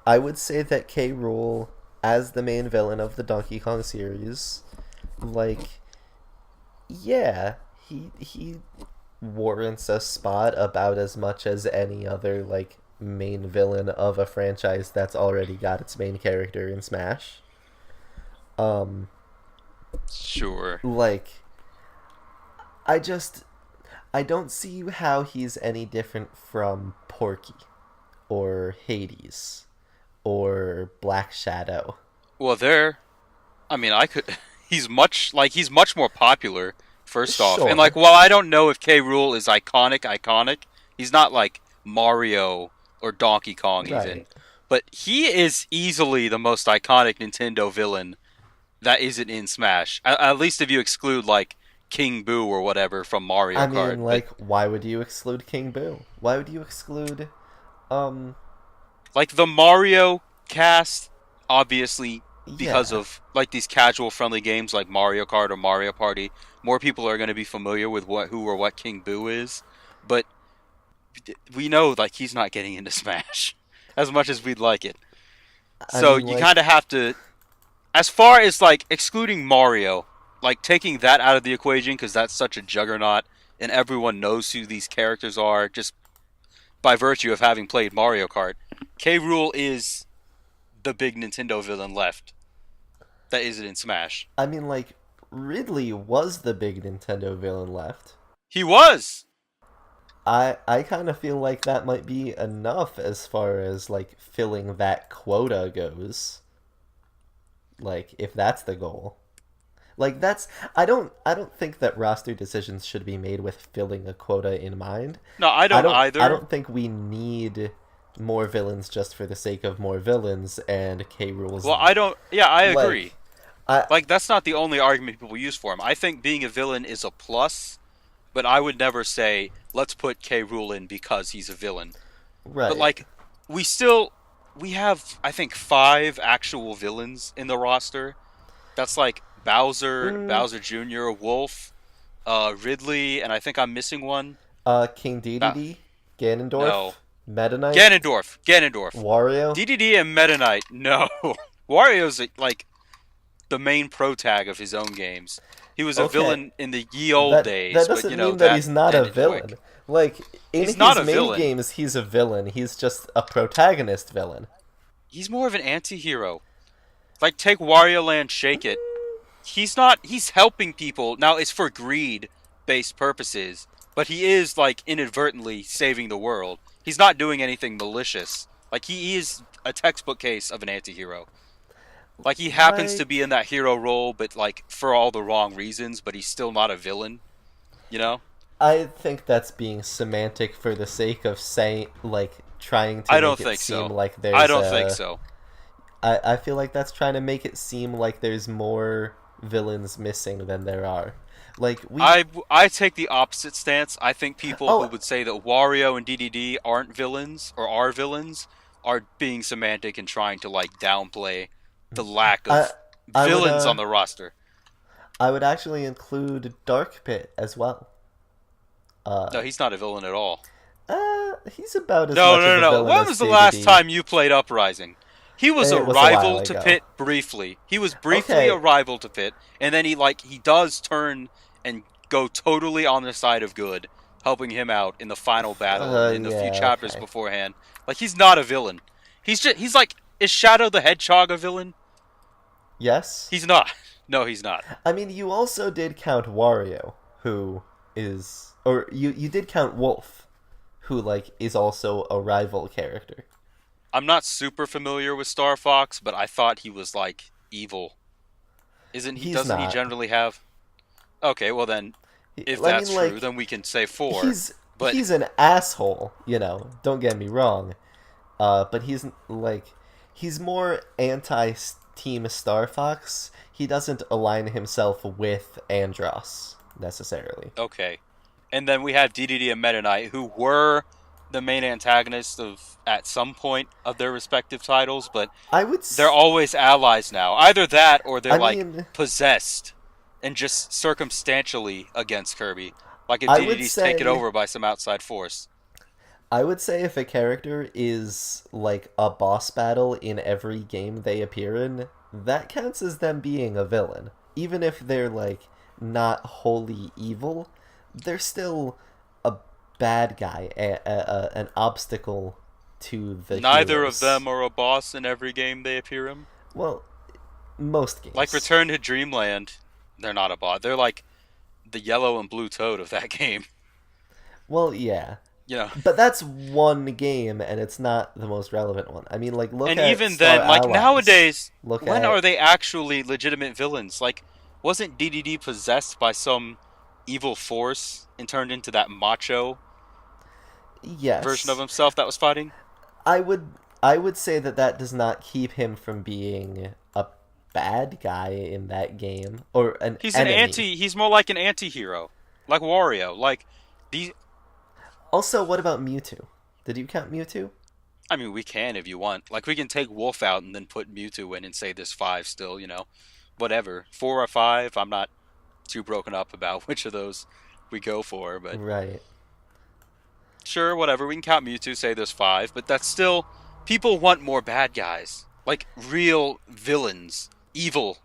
S1: I would say that K. Rool as the main villain of the Donkey Kong series, like yeah, he warrants a spot about as much as any other like main villain of a franchise that's already got its main character in Smash. Um
S2: Sure.
S1: like I just I don't see how he's any different from Porky or Hades or Black Shadow.
S2: Well, there. I mean, I could. He's much more popular. First off, and like,
S1: Sure.
S2: while I don't know if K. Rool is iconic, he's not like Mario or Donkey Kong even.
S1: Right.
S2: But he is easily the most iconic Nintendo villain that isn't in Smash. At least if you exclude like King Boo or whatever from Mario
S1: I
S2: Kart.
S1: mean,
S2: But
S1: like, why would you exclude King Boo? Why would you exclude, um,
S2: like the Mario cast, obviously because
S1: yeah.
S2: of like these casual friendly games like Mario Kart or Mario Party, more people are going to be familiar with who or what King Boo is. But we know like he's not getting into Smash as much as we'd like it.
S1: I
S2: So
S1: mean,
S2: you
S1: like,
S2: kind of have to, as far as like excluding Mario, like taking that out of the equation because that's such a juggernaut and everyone knows who these characters are just by virtue of having played Mario Kart. K. Rool is the big Nintendo villain left. that isn't in Smash.
S1: I mean, like, Ridley was the big Nintendo villain left.
S2: He was.
S1: I kind of feel like that might be enough as far as like filling that quota goes. Like if that's the goal. Like that's I don't think that roster decisions should be made with filling a quota in mind.
S2: No, I don't either.
S1: I don't think we need more villains just for the sake of more villains and K Rool's.
S2: Well, I don't. Yeah, I agree.
S1: I
S2: Like that's not the only argument people use for him. I think being a villain is a plus, but I would never say let's put K. Rool in because he's a villain.
S1: right.
S2: But like, we have I think 5 actual villains in the roster. That's like Bowser, Bowser Jr., Wolf, Ridley, and I think I'm missing one.
S1: King
S2: Uh,
S1: Dedede, Ganondorf,
S2: no,
S1: Meta Knight,
S2: Ganondorf,
S1: Wario.
S2: DDD and Meta Knight. No, Wario's like the main pro tag of his own games. He was a
S1: Okay.
S2: villain in the ye old
S1: That
S2: days, but
S1: doesn't
S2: you know
S1: mean that he's not a
S2: ended
S1: villain.
S2: quick.
S1: Like in
S2: He's
S1: his
S2: not a
S1: main
S2: villain.
S1: games, he's a villain. He's just a protagonist villain.
S2: He's more of an anti-hero. Like take Wario Land Shake It. He's not he's helping people. Now it's for greed based purposes, but he is like inadvertently saving the world. He's not doing anything malicious. Like he is a textbook case of an anti-hero. Like he happens to
S1: Like
S2: be in that hero role but like for all the wrong reasons, but he's still not a villain, you know?
S1: I think that's being semantic for the sake of saying, like, trying to
S2: I don't
S1: make it
S2: think
S1: seem
S2: so.
S1: like there's.
S2: I don't think so.
S1: I feel like that's trying to make it seem like there's more villains missing than there are. Like we.
S2: I take the opposite stance. I think people who
S1: Oh,
S2: would say that Wario and DDD aren't villains or are villains are being semantic and trying to like downplay the lack
S1: I
S2: of
S1: I would
S2: villains on the roster.
S1: I would actually include Dark Pit as well.
S2: No,
S1: Uh,
S2: he's not a villain at all.
S1: he's about as
S2: No,
S1: much
S2: no,
S1: of
S2: no,
S1: a
S2: no.
S1: villain
S2: When
S1: as
S2: was the last
S1: JDD.
S2: time you played Uprising? He was a
S1: It was a while
S2: rival to
S1: ago.
S2: Pit briefly. He was briefly
S1: Okay,
S2: a rival to Pit, and then he does turn and go totally on the side of good, helping him out in the final battle and in the few
S1: yeah,
S2: chapters
S1: okay.
S2: beforehand. Like he's not a villain. He's like is Shadow the Hedgehog a villain?
S1: Yes.
S2: He's not. No, he's not.
S1: I mean, you also did count Wario, who is, or you did count Wolf, who like is also a rival character.
S2: I'm not super familiar with Star Fox, but I thought he was like evil. Isn't he?
S1: He's
S2: Doesn't he
S1: not.
S2: generally have? Okay, well then, if
S1: I
S2: that's
S1: mean,
S2: true,
S1: like
S2: then we can say 4.
S1: he's
S2: But
S1: he's an asshole, you know. Don't get me wrong, but he's like he's more anti Team Star Fox. He doesn't align himself with Andros necessarily.
S2: okay, and then we have DDD and Meta Knight, who were the main antagonists of at some point of their respective titles, but
S1: I would.
S2: they're always allies now. Either that, or they're
S1: I
S2: like
S1: mean,
S2: possessed and just circumstantially against Kirby. Like if
S1: I would
S2: DDD's
S1: say.
S2: taken over by some outside force.
S1: I would say if a character is like a boss battle in every game they appear in, that counts as them being a villain. Even if they're like not wholly evil, they're still a bad guy, an obstacle to the
S2: Neither of
S1: heroes.
S2: them are a boss in every game they appear in.
S1: Well, most
S2: Like
S1: games.
S2: Return to Dreamland, they're not a boss. They're like the yellow and blue toad of that game.
S1: Well, yeah.
S2: You know.
S1: But that's one game, and it's not the most relevant one. I mean, like, look
S2: And
S1: at
S2: even
S1: Star
S2: then, like
S1: Allies.
S2: nowadays,
S1: Look
S2: when
S1: at
S2: are they actually legitimate villains? Like, wasn't DDD possessed by some evil force and turned into that macho version of
S1: yes.
S2: himself that was fighting?
S1: I would I would say that that does not keep him from being a bad guy in that game or an
S2: He's an
S1: enemy.
S2: anti. He's more like an anti-hero, like Wario. Like these.
S1: Also, what about Mewtwo? Did you count Mewtwo?
S2: I mean, we can if you want. Like we can take Wolf out and then put Mewtwo in and say there's 5 still. You know, whatever. 4 or 5. I'm not too broken up about which of those we go for, but
S1: Right.
S2: sure, whatever. We can count Mewtwo, say there's 5, but that's still people want more bad guys, like real villains, evil.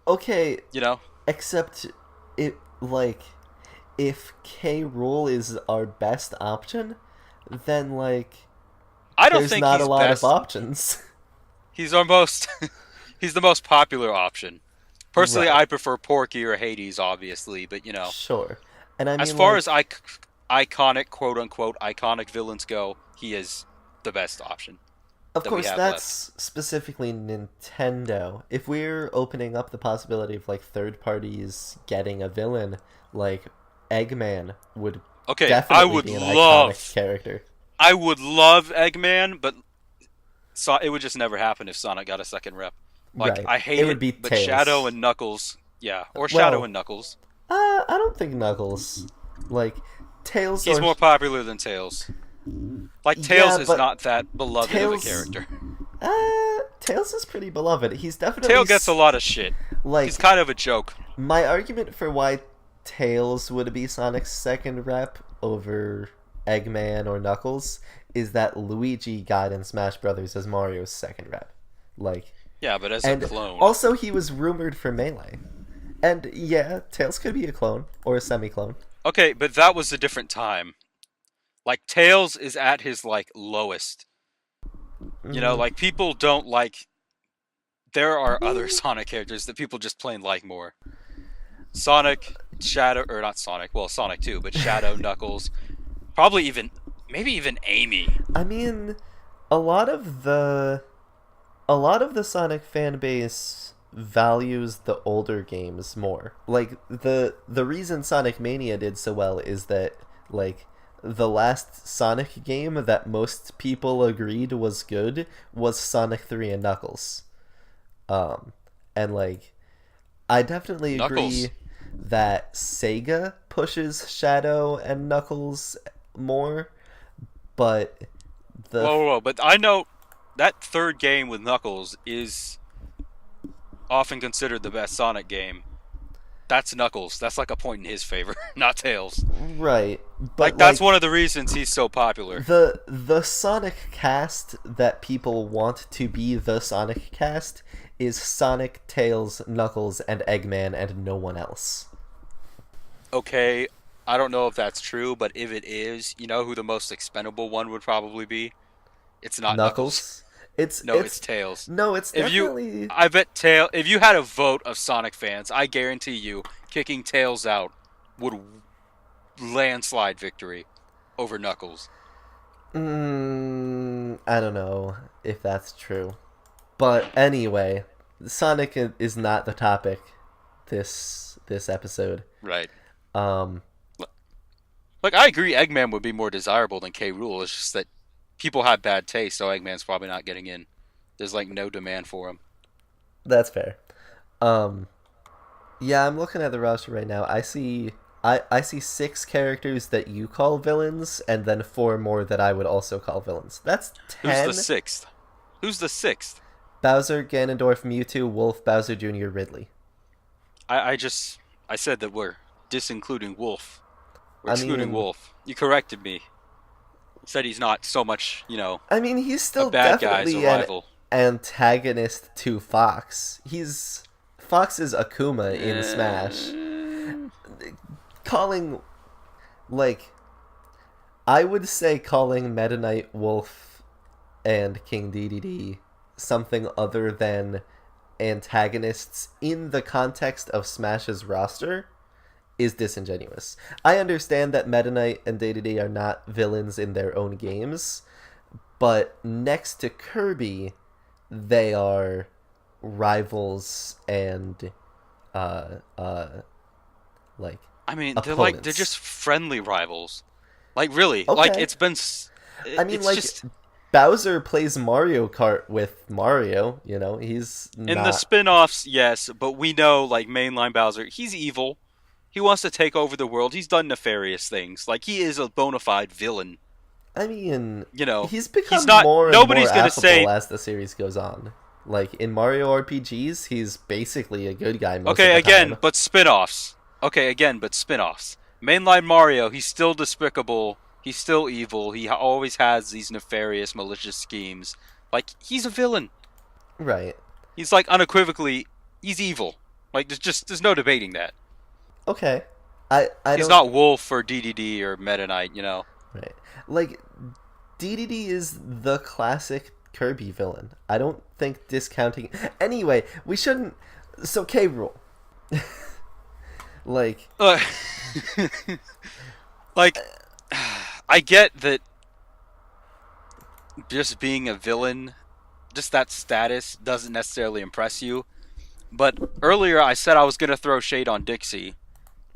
S1: Okay,
S2: You know,
S1: except it like if K. Rool is our best option, then like
S2: I don't
S1: there's
S2: think
S1: not a
S2: he's
S1: lot
S2: best.
S1: of options.
S2: He's our most. He's the most popular option. Personally,
S1: Right.
S2: I prefer Porky or Hades, obviously, but
S1: Sure. And I
S2: as
S1: mean,
S2: far as
S1: like,
S2: iconic, quote unquote, iconic villains go, he is the best option
S1: of
S2: that we
S1: course,
S2: have left.
S1: that's specifically Nintendo. If we're opening up the possibility of like third parties getting a villain, like Eggman would
S2: Okay,
S1: definitely be an iconic character.
S2: I would love Eggman, but it would just never happen if Sonic got a second rep. Like
S1: Right.
S2: I
S1: It
S2: hate
S1: would
S2: it,
S1: be
S2: but Shadow
S1: Tails.
S2: and Knuckles, yeah, or Shadow
S1: Well,
S2: and Knuckles.
S1: I don't think Knuckles. Like, Tails
S2: He's
S1: or.
S2: more popular than Tails. Like Tails
S1: Yeah,
S2: is
S1: but
S2: not that beloved of a
S1: Tails.
S2: character.
S1: Tails is pretty beloved. He's definitely.
S2: Tail gets a lot of shit. He's
S1: Like,
S2: kind of a joke.
S1: my argument for why Tails would be Sonic's second rep over Eggman or Knuckles is that Luigi got in Smash Brothers as Mario's second rep. Like,
S2: Yeah, but as a
S1: and
S2: clone.
S1: also he was rumored for Melee. And yeah, Tails could be a clone or a semi-clone.
S2: Okay, but that was a different time. Like Tails is at his like lowest.
S1: Mm,
S2: Like people don't like. There
S1: I
S2: are other
S1: mean,
S2: Sonic characters that people just plain like more. Sonic, Shadow, or not Sonic. Well, Sonic too, but Shadow, Knuckles, probably even maybe even Amy.
S1: I mean, a lot of the a lot of the Sonic fan base values the older games more. Like the reason Sonic Mania did so well is that like the last Sonic game that most people agreed was good was Sonic 3 and Knuckles. Um and like I definitely
S2: Knuckles.
S1: agree that Sega pushes Shadow and Knuckles more, but the
S2: Whoa, whoa, whoa! But I know that third game with Knuckles is often considered the best Sonic game. That's Knuckles. That's like a point in his favor, not Tails.
S1: right, but
S2: Like that's
S1: like
S2: one of the reasons he's so popular.
S1: the Sonic cast that people want to be the Sonic cast is Sonic, Tails, Knuckles, and Eggman, and no one else.
S2: Okay, I don't know if that's true, but if it is, you know who the most expendable one would probably be? It's not Knuckles.
S1: Knuckles. It's
S2: No, it's
S1: it's
S2: Tails.
S1: no, it's
S2: If you,
S1: definitely
S2: I bet if you had a vote of Sonic fans, I guarantee you, kicking Tails out would landslide victory over Knuckles.
S1: I don't know if that's true. But anyway, Sonic is not the topic this episode.
S2: Right.
S1: Um
S2: Like I agree, Eggman would be more desirable than K. Rool. It's just that people have bad taste, so Eggman's probably not getting in. There's like no demand for him.
S1: that's fair. Um yeah, I'm looking at the roster right now. I see 6 characters that you call villains and then 4 more that I would also call villains. That's
S2: Who's the
S1: 10.
S2: sixth? Who's the sixth?
S1: Bowser, Ganondorf, Mewtwo, Wolf, Bowser Jr., Ridley.
S2: I said that we're disincluding Wolf. We're
S1: I
S2: excluding
S1: mean,
S2: Wolf. You corrected me. Said he's not so much,
S1: he's
S2: a
S1: still
S2: bad guy as a
S1: definitely an
S2: rival.
S1: antagonist to Fox. He's Fox's Akuma in Smash.
S2: Uh,
S1: Calling, like, I would say calling Meta Knight, Wolf, and King Dedede something other than antagonists in the context of Smash's roster is disingenuous. I understand that Meta Knight and Dedede are not villains in their own games, but next to Kirby, they are rivals and uh uh like
S2: I mean, they're
S1: opponents.
S2: just friendly rivals. Like really, like
S1: Okay. I mean,
S2: it's
S1: like,
S2: just
S1: Bowser plays Mario Kart with Mario, he's
S2: in the
S1: not.
S2: spin-offs, yes, but we know like mainline Bowser, he's evil. He wants to take over the world. He's done nefarious things. Like he is a bona fide villain.
S1: I mean, he's
S2: He's
S1: become
S2: not.
S1: more and more
S2: Nobody's gonna
S1: affable
S2: say.
S1: as the series goes on. Like, in Mario RPGs, he's basically a good guy most of
S2: Okay,
S1: the
S2: again,
S1: time.
S2: but spin-offs. Okay, again, but spin-offs. Mainline Mario, he's still despicable. He's still evil. He always has these nefarious, malicious schemes. Like he's a villain.
S1: Right.
S2: He's like unequivocally, he's evil. Like there's no debating that.
S1: Okay. I
S2: He's
S1: don't.
S2: not Wolf or DDD or Meta Knight.
S1: Right. Like, DDD is the classic Kirby villain. I don't think discounting. Anyway, we shouldn't. So, K. Rool. Like,
S2: Uh, like, I get that just being a villain, just that status doesn't necessarily impress you. But earlier I said I was going to throw shade on Dixie,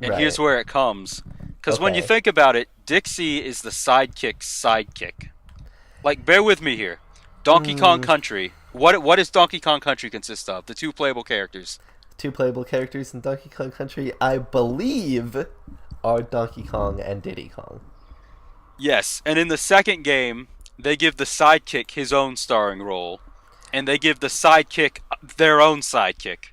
S2: and here's
S1: right.
S2: where it comes. Because when you
S1: Okay.
S2: think about it, Dixie is the sidekick's sidekick. Like, bear with me here. Donkey Kong
S1: Mm,
S2: Country. What does Donkey Kong Country consist of? The two playable characters.
S1: two playable characters in Donkey Kong Country, I believe, are Donkey Kong and Diddy Kong.
S2: Yes, and in the second game, they give the sidekick his own starring role, and they give the sidekick their own sidekick.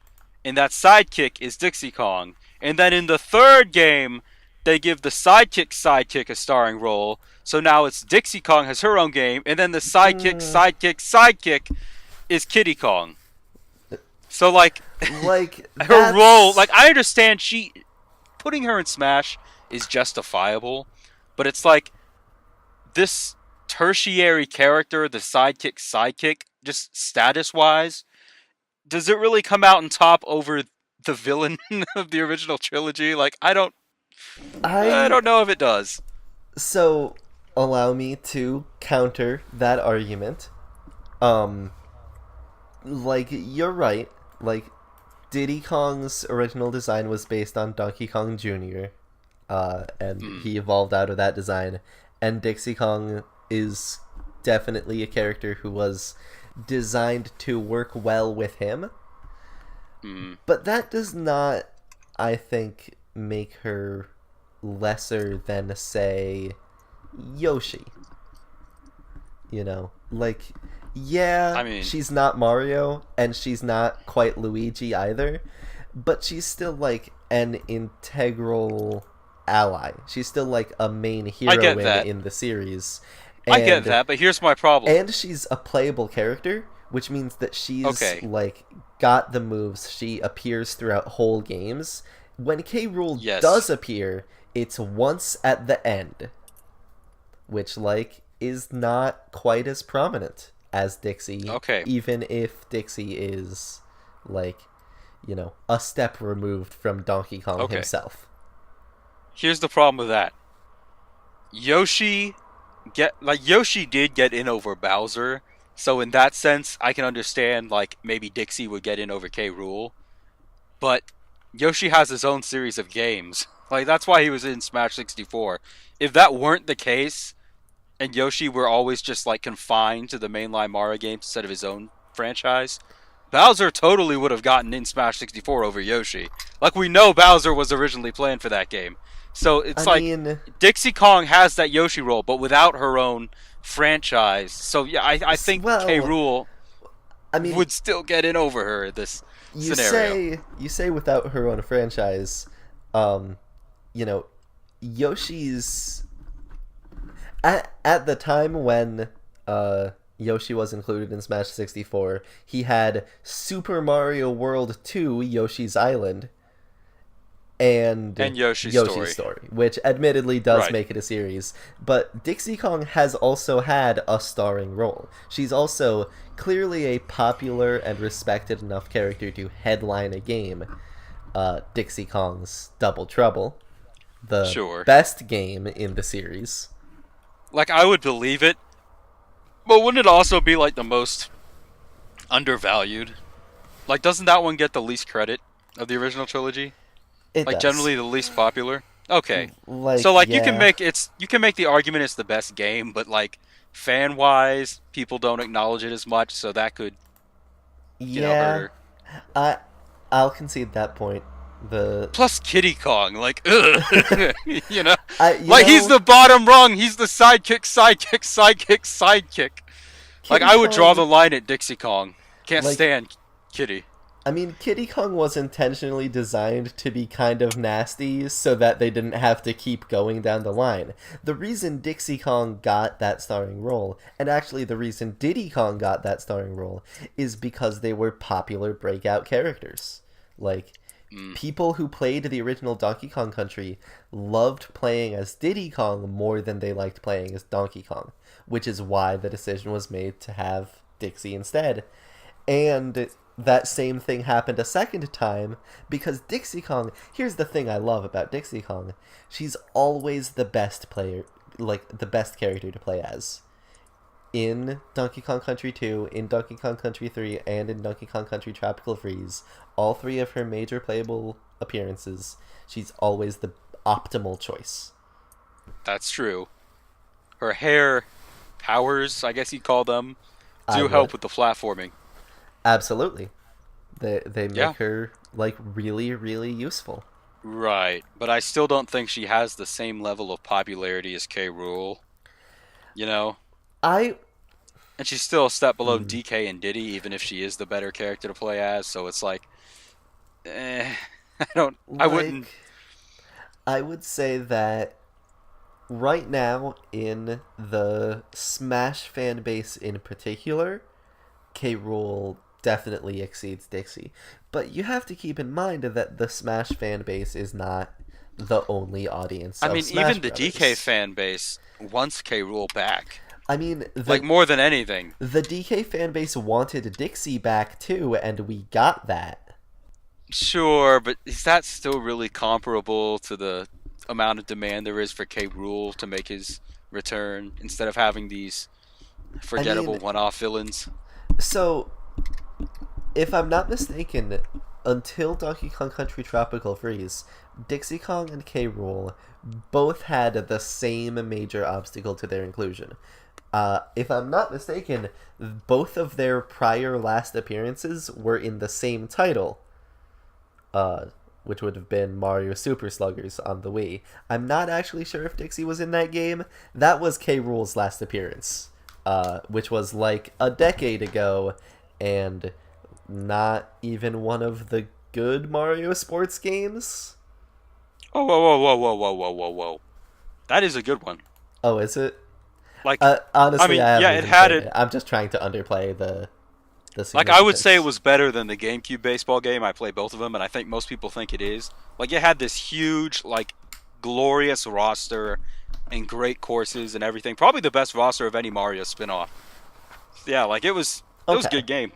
S2: And that sidekick is Dixie Kong. And then in the third game, they give the sidekick a starring role. So now it's Dixie Kong has her own game, and then the
S1: Mm,
S2: sidekick is Kitty Kong. So like
S1: like,
S2: her role,
S1: that's.
S2: like I understand she putting her in Smash is justifiable, but it's like this tertiary character, the sidekick, just status wise, does it really come out on top over the villain of the original trilogy? Like I
S1: I.
S2: don't know if it does.
S1: So, allow me to counter that argument. Um, like, you're right. Like, Diddy Kong's original design was based on Donkey Kong Jr., and
S2: Mm,
S1: he evolved out of that design. And Dixie Kong is definitely a character who was designed to work well with him.
S2: mm.
S1: But that does not, I think, make her lesser than, say, Yoshi. You know? Like, yeah,
S2: I mean,
S1: she's not Mario, and she's not quite Luigi either, but she's still, like, an integral ally. She's still, like, a main
S2: I get
S1: heroine
S2: that.
S1: in the series.
S2: I get
S1: And
S2: that, but here's my problem.
S1: and she's a playable character, which means that she's
S2: Okay.
S1: like got the moves. She appears throughout whole games. When K. Rool
S2: Yes.
S1: does appear, it's once at the end, which like is not quite as prominent as Dixie,
S2: Okay.
S1: even if Dixie is like, a step removed from Donkey Kong
S2: Okay.
S1: himself.
S2: Here's the problem with that. Yoshi Yoshi did get in over Bowser, so in that sense I can understand like maybe Dixie would get in over K. Rool, but Yoshi has his own series of games. Like that's why he was in Smash 64. If that weren't the case and Yoshi were always just like confined to the mainline Mario games instead of his own franchise, Bowser totally would have gotten in Smash 64 over Yoshi. Like we know Bowser was originally planned for that game. So it's
S1: I
S2: like
S1: mean,
S2: Dixie Kong has that Yoshi role, but without her own franchise. So yeah, I think K.
S1: well,
S2: Rool
S1: I mean,
S2: would still get in over her in this
S1: you
S2: scenario.
S1: say you say without her own franchise, um, you know, Yoshi's at the time when Yoshi was included in Smash 64, he had Super Mario World 2 Yoshi's Island and
S2: And Yoshi's
S1: Yoshi's
S2: story.
S1: Story, which admittedly does
S2: Right.
S1: make it a series. But Dixie Kong has also had a starring role. She's also clearly a popular and respected enough character to headline a game. Dixie Kong's Double Trouble, the
S2: Sure.
S1: best game in the series.
S2: Like I would believe it, but wouldn't it also be like the most undervalued? Like doesn't that one get the least credit of the original trilogy?
S1: It
S2: Like
S1: does.
S2: generally the least popular. Okay. So
S1: Like,
S2: like
S1: yeah.
S2: you can make the argument it's the best game, but like fan wise, people don't acknowledge it as much, so that could, hurt
S1: Yeah,
S2: her.
S1: I I'll concede that point. The
S2: Plus Kitty Kong, like ugh. you know?
S1: I you
S2: Like he's
S1: know,
S2: the bottom rung, he's the sidekick. Like
S1: Kitty
S2: I would draw the
S1: Kong,
S2: line at Dixie Kong. Can't
S1: like,
S2: stand Kitty.
S1: I mean, Kitty Kong was intentionally designed to be kind of nasty so that they didn't have to keep going down the line. The reason Dixie Kong got that starring role, and actually the reason Diddy Kong got that starring role, is because they were popular breakout characters. Like,
S2: Mm.
S1: people who played the original Donkey Kong Country loved playing as Diddy Kong more than they liked playing as Donkey Kong, which is why the decision was made to have Dixie instead. And that same thing happened a second time because Dixie Kong. Here's the thing I love about Dixie Kong: she's always the best player, like the best character to play as. In Donkey Kong Country 2, in Donkey Kong Country 3, and in Donkey Kong Country Tropical Freeze, all three of her major playable appearances, she's always the optimal choice.
S2: That's true. Her hair powers, I guess you'd call them,
S1: I
S2: do help
S1: would.
S2: with the platforming.
S1: Absolutely. They
S2: Yeah.
S1: make her, like, really, really useful.
S2: Right. But I still don't think she has the same level of popularity as K. Rool, you know?
S1: I.
S2: And she's still a step below
S1: Mm,
S2: DK and Diddy, even if she is the better character to play as, so it's like, I don't, I
S1: like,
S2: wouldn't,
S1: I would say that right now, in the Smash fan base in particular, K. Rool definitely exceeds Dixie. But you have to keep in mind that the Smash fan base is not the only audience
S2: I
S1: of
S2: mean,
S1: Smash
S2: even the DK
S1: Brothers.
S2: fan base wants K. Rool back.
S1: I mean,
S2: Like, more than anything.
S1: the DK fan base wanted Dixie back too, and we got that.
S2: Sure, but is that still really comparable to the amount of demand there is for K. Rool to make his return instead of having these
S1: I
S2: forgettable
S1: mean,
S2: one-off villains?
S1: so if I'm not mistaken, until Donkey Kong Country Tropical Freeze, Dixie Kong and K. Rool both had the same major obstacle to their inclusion. If I'm not mistaken, both of their prior last appearances were in the same title, uh, which would have been Mario Super Sluggers on the Wii. I'm not actually sure if Dixie was in that game. That was K. Rool's last appearance, which was like a decade ago, and not even one of the good Mario sports games.
S2: Oh, whoa, whoa, whoa, whoa, whoa, whoa, whoa, whoa. That is a good one.
S1: Oh, is it?
S2: Like, I
S1: Honestly,
S2: mean,
S1: I
S2: yeah,
S1: haven't
S2: it
S1: even
S2: had
S1: played
S2: it.
S1: it. I'm just trying to underplay the
S2: Like, I would say it
S1: significance.
S2: was better than the GameCube baseball game. I played both of them, and I think most people think it is. Like, it had this huge, like, glorious roster and great courses and everything. Probably the best roster of any Mario spin-off. Yeah, like it was a
S1: Okay.
S2: good game.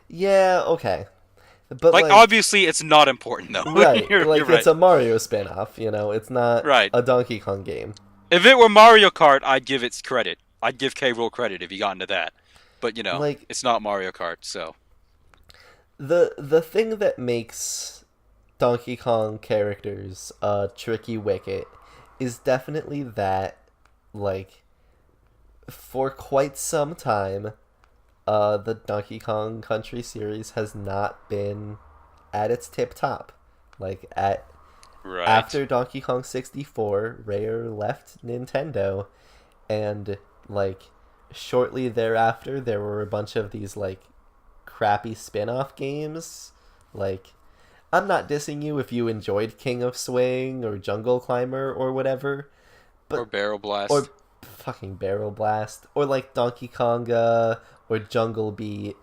S1: Yeah, okay. But
S2: Like,
S1: like,
S2: obviously, it's not important though.
S1: right,
S2: You're
S1: like it's
S2: right.
S1: a Mario spin-off, it's not
S2: Right.
S1: a Donkey Kong game.
S2: If it were Mario Kart, I'd give it credit. I'd give K. Rool credit if he got into that. But
S1: Like
S2: it's not Mario Kart, so
S1: the thing that makes Donkey Kong characters a tricky wicket is definitely that, like, for quite some time, the Donkey Kong Country series has not been at its tip top. Like,
S2: right.
S1: after Donkey Kong 64, Rare left Nintendo, and, like, shortly thereafter, there were a bunch of these, like, crappy spin-off games. Like, I'm not dissing you if you enjoyed King of Swing or Jungle Climber or whatever,
S2: Or
S1: but
S2: Barrel
S1: or
S2: Blast.
S1: fucking Barrel Blast or like Donkey Konga or Jungle Beat,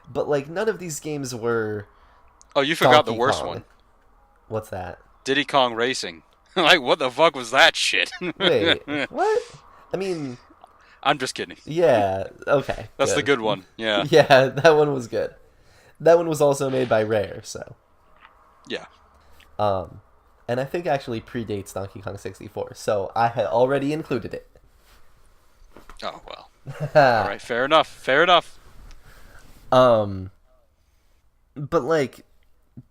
S1: but like none of these games were
S2: Oh, you forgot the
S1: Donkey
S2: worst
S1: Kong.
S2: one.
S1: What's that?
S2: Diddy Kong Racing. Like, what the fuck was that shit?
S1: Wait, what? I mean,
S2: I'm just kidding.
S1: yeah, okay,
S2: That's the
S1: good.
S2: good one. Yeah.
S1: Yeah, that one was good. That one was also made by Rare, so
S2: Yeah.
S1: um and I think actually predates Donkey Kong 64, so I had already included it.
S2: Oh, well. All right. Fair enough. Fair enough.
S1: um but like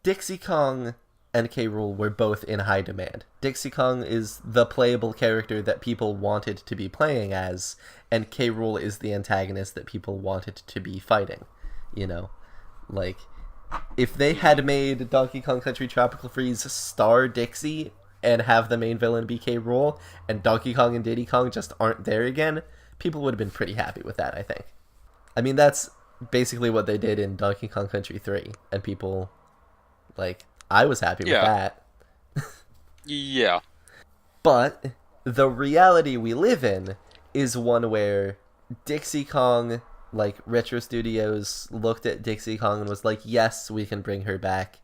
S1: Dixie Kong and K. Rool were both in high demand. Dixie Kong is the playable character that people wanted to be playing as, and K. Rool is the antagonist that people wanted to be fighting. You know? Like, if they
S2: Hmm.
S1: had made Donkey Kong Country Tropical Freeze star Dixie and have the main villain be K. Rool, and Donkey Kong and Diddy Kong just aren't there again, people would have been pretty happy with that, I think. I mean, that's basically what they did in Donkey Kong Country 3, and people, like, I was happy with
S2: Yeah.
S1: that.
S2: Yeah.
S1: But the reality we live in is one where Dixie Kong, like, Retro Studios looked at Dixie Kong and was like, yes, we can bring her back.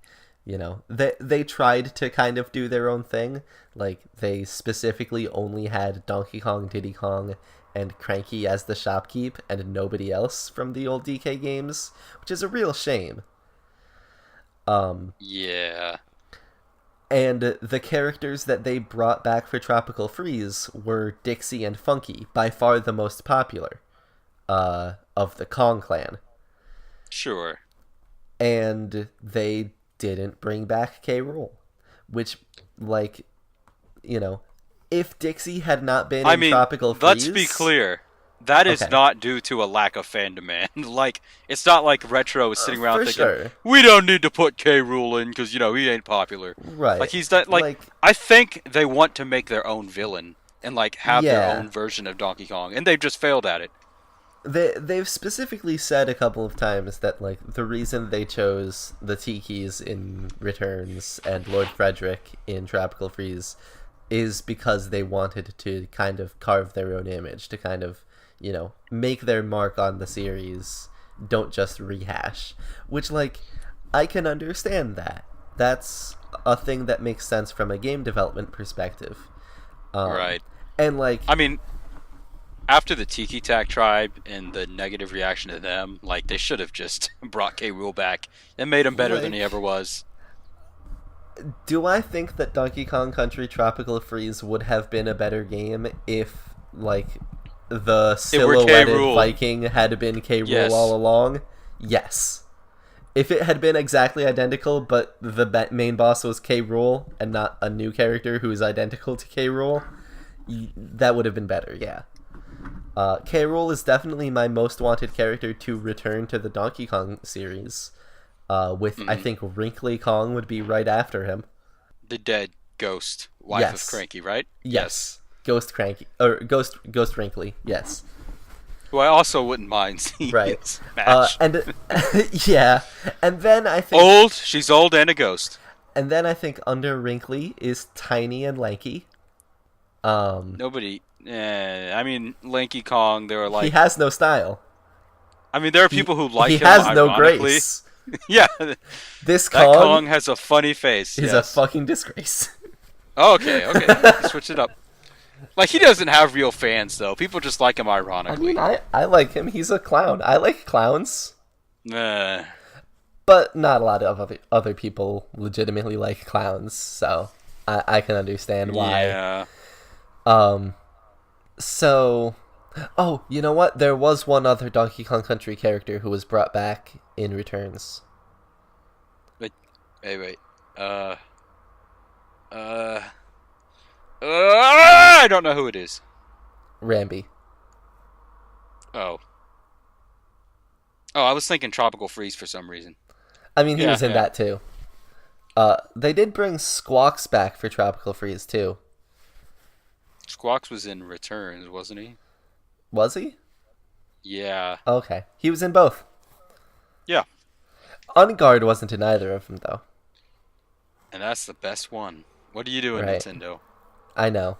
S1: They tried to kind of do their own thing. Like, they specifically only had Donkey Kong, Diddy Kong, and Cranky as the shopkeep and nobody else from the old DK games, which is a real shame.
S2: Yeah.
S1: And the characters that they brought back for Tropical Freeze were Dixie and Funky, by far the most popular of the Kong clan.
S2: Sure.
S1: And they didn't bring back K. Rool, which, like, you know, if Dixie had not been
S2: I
S1: in
S2: mean,
S1: Tropical
S2: let's
S1: Freeze,
S2: be clear. That is
S1: okay,
S2: not due to a lack of fandom, man. Like, it's not like Retro is sitting around
S1: for
S2: thinking,
S1: sure,
S2: we don't need to put K. Rool in because, he ain't popular. Like,
S1: right,
S2: he's not, like,
S1: like,
S2: I think they want to make their own villain and, like, have their
S1: yeah,
S2: own version of Donkey Kong, and they've just failed at it.
S1: they've specifically said a couple of times that like the reason they chose the Tikis in Returns and Lord Frederick in Tropical Freeze is because they wanted to kind of carve their own image, to kind of, make their mark on the series, don't just rehash. Which, like, I can understand that. That's a thing that makes sense from a game development perspective.
S2: Right.
S1: And, like,
S2: I mean, after the Tiki Tak tribe and the negative reaction to them, like, they should have just brought K. Rool back and made him better than he ever was.
S1: Do I think that Donkey Kong Country Tropical Freeze would have been a better game if, like, the silhouetted Viking had been K. Rool
S2: Yes.
S1: all along? Yes. If it had been exactly identical, but the main boss was K. Rool and not a new character who is identical to K. Rool, that would have been better, yeah. K. Rool is definitely my most wanted character to return to the Donkey Kong series. I think Wrinkly Kong would be right after him.
S2: The dead ghost wife
S1: Yes.
S2: of Cranky, right?
S1: Yes. Ghost Cranky or Ghost Wrinkly. Yes.
S2: Who I also wouldn't mind seeing
S1: Right.
S2: smash.
S1: And yeah, and then I think
S2: old. She's old and a ghost.
S1: and then I think under Wrinkly is tiny and lanky.
S2: Nobody. I mean, Lanky Kong. They were like.
S1: He has no style.
S2: I mean, there are people who like
S1: he
S2: him.
S1: has no
S2: ironically.
S1: grace.
S2: Yeah.
S1: This
S2: That
S1: Kong
S2: Kong has a funny face.
S1: is
S2: yes.
S1: a fucking disgrace.
S2: Oh, okay. Switch it up. Like, he doesn't have real fans, though. People just like him
S1: I
S2: ironically.
S1: mean, I like him. He's a clown. I like clowns.
S2: Uh,
S1: But not a lot of other people legitimately like clowns, so I can understand why.
S2: yeah.
S1: So, oh, you know what? There was one other Donkey Kong Country character who was brought back in Returns.
S2: Wait. I don't know who it is.
S1: Rambi.
S2: Oh, I was thinking Tropical Freeze for some reason.
S1: I mean, he
S2: Yeah,
S1: was in
S2: yeah.
S1: that too. They did bring Squawks back for Tropical Freeze too.
S2: Squawks was in Returns, wasn't he?
S1: Was he?
S2: Yeah.
S1: Okay. He was in both.
S2: Yeah.
S1: Unguard wasn't in either of them, though.
S2: And that's the best one. What are you doing,
S1: Right.
S2: Nintendo?
S1: I know.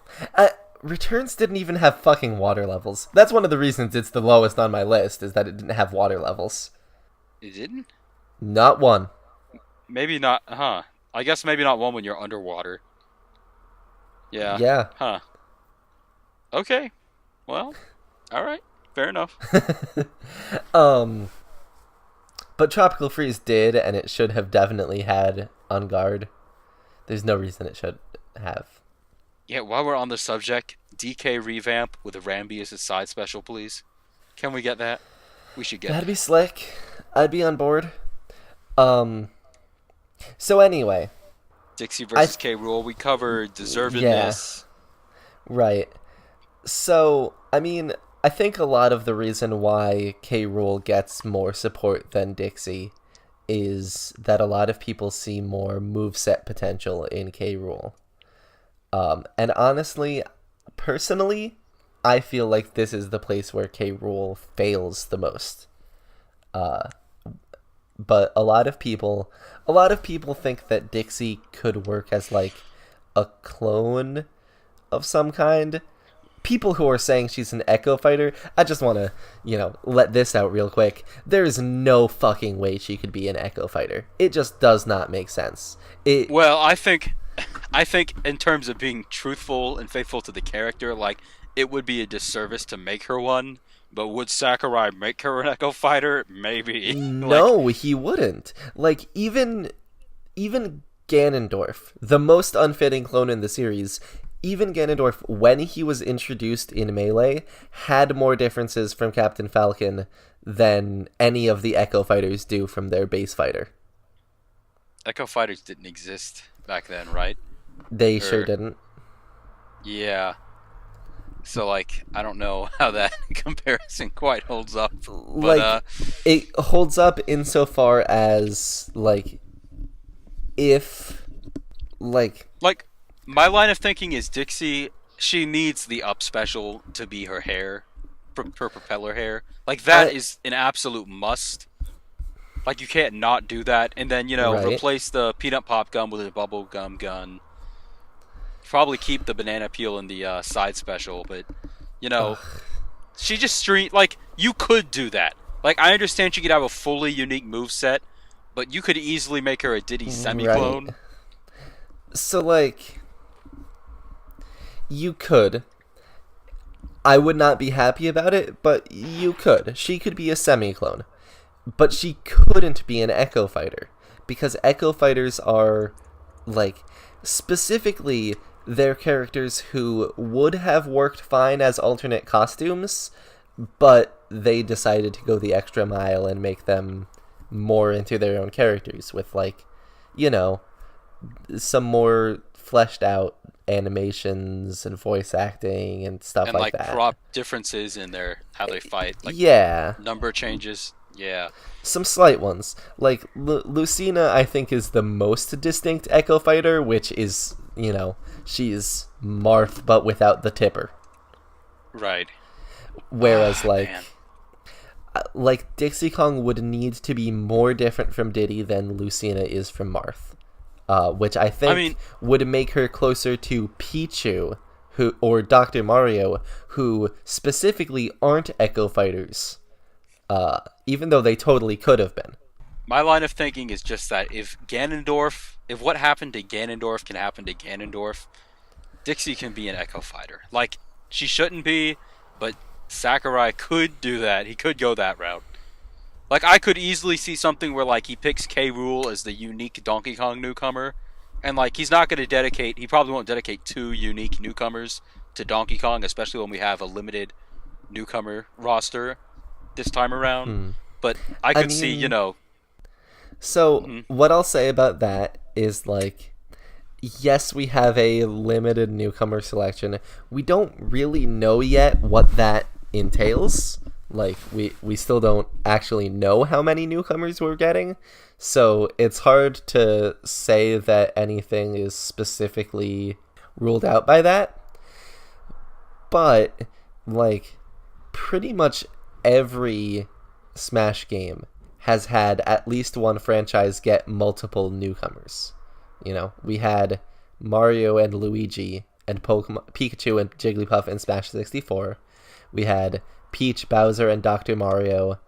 S1: Returns didn't even have fucking water levels. That's one of the reasons it's the lowest on my list, is that it didn't have water levels.
S2: It didn't?
S1: Not one.
S2: Maybe not, huh? I guess maybe not one when you're underwater. Yeah.
S1: Yeah.
S2: Huh. Okay. Well, alright. Fair enough.
S1: But Tropical Freeze did, and it should have definitely had Unguard. There's no reason it should have.
S2: Yeah, while we're on the subject, DK revamp with a Rambi as a side special, please. Can we get that? We should get
S1: That'd
S2: that.
S1: be slick. I'd be on board. So anyway.
S2: Dixie versus K. Rool. We covered deservedness.
S1: Yeah. Right. So, I mean, I think a lot of the reason why K. Rool gets more support than Dixie is that a lot of people see more moveset potential in K. Rool. And honestly, personally, I feel like this is the place where K. Rool fails the most. But a lot of people think that Dixie could work as like a clone of some kind. People who are saying she's an Echo Fighter, I just want to, let this out real quick. There is no fucking way she could be an Echo Fighter. It just does not make sense.
S2: Well, I think in terms of being truthful and faithful to the character, like, it would be a disservice to make her one. But would Sakurai make her an Echo Fighter? Maybe.
S1: No, he wouldn't. Like, even even Ganondorf, the most unfitting clone in the series, even Ganondorf, when he was introduced in Melee, had more differences from Captain Falcon than any of the Echo Fighters do from their base fighter.
S2: Echo Fighters didn't exist back then, right?
S1: They sure didn't.
S2: Yeah. So, like, I don't know how that comparison quite holds up. But,
S1: it holds up insofar as, like, if, like,
S2: my line of thinking is Dixie, she needs the up special to be her hair, her propeller hair. Like, that is an absolute must. Like, you can't not do that. And then, replace the peanut pop gun with a bubble gum gun. Probably keep the banana peel in the side special, but, she just you could do that. Like, I understand she could have a fully unique moveset, but you could easily make her a Diddy semi-clone.
S1: Right. So, like, you could. I would not be happy about it, but you could. She could be a semi-clone. But she couldn't be an Echo Fighter, because Echo Fighters are, like, specifically, they're characters who would have worked fine as alternate costumes, but they decided to go the extra mile and make them more into their own characters with, like, some more fleshed out animations and voice acting and stuff
S2: and
S1: like that.
S2: And, prop differences in how they fight. Like,
S1: yeah.
S2: Number changes. Yeah.
S1: Some slight ones. Like, Lucina, I think, is the most distinct Echo Fighter, which is, she's Marth, but without the tipper.
S2: Right.
S1: Whereas, like, Dixie Kong would need to be more different from Diddy than Lucina is from Marth. Which I think would make her closer to Pichu, or Dr. Mario, who specifically aren't Echo Fighters. Even though they totally could have been.
S2: My line of thinking is just that if what happened to Ganondorf can happen to Ganondorf, Dixie can be an Echo Fighter. Like, she shouldn't be, but Sakurai could do that. He could go that route. Like, I could easily see something where, like, he picks K. Rool as the unique Donkey Kong newcomer, and, like, he probably won't dedicate 2 unique newcomers to Donkey Kong, especially when we have a limited newcomer roster this time around. But I could see,
S1: So, what I'll say about that is, like, yes, we have a limited newcomer selection. We don't really know yet what that entails. Like, we still don't actually know how many newcomers we're getting. So, it's hard to say that anything is specifically ruled out by that. But, like, pretty much every Smash game has had at least one franchise get multiple newcomers. We had Mario and Luigi and Pikachu and Jigglypuff in Smash 64. We had Peach, Bowser, and Dr. Mario,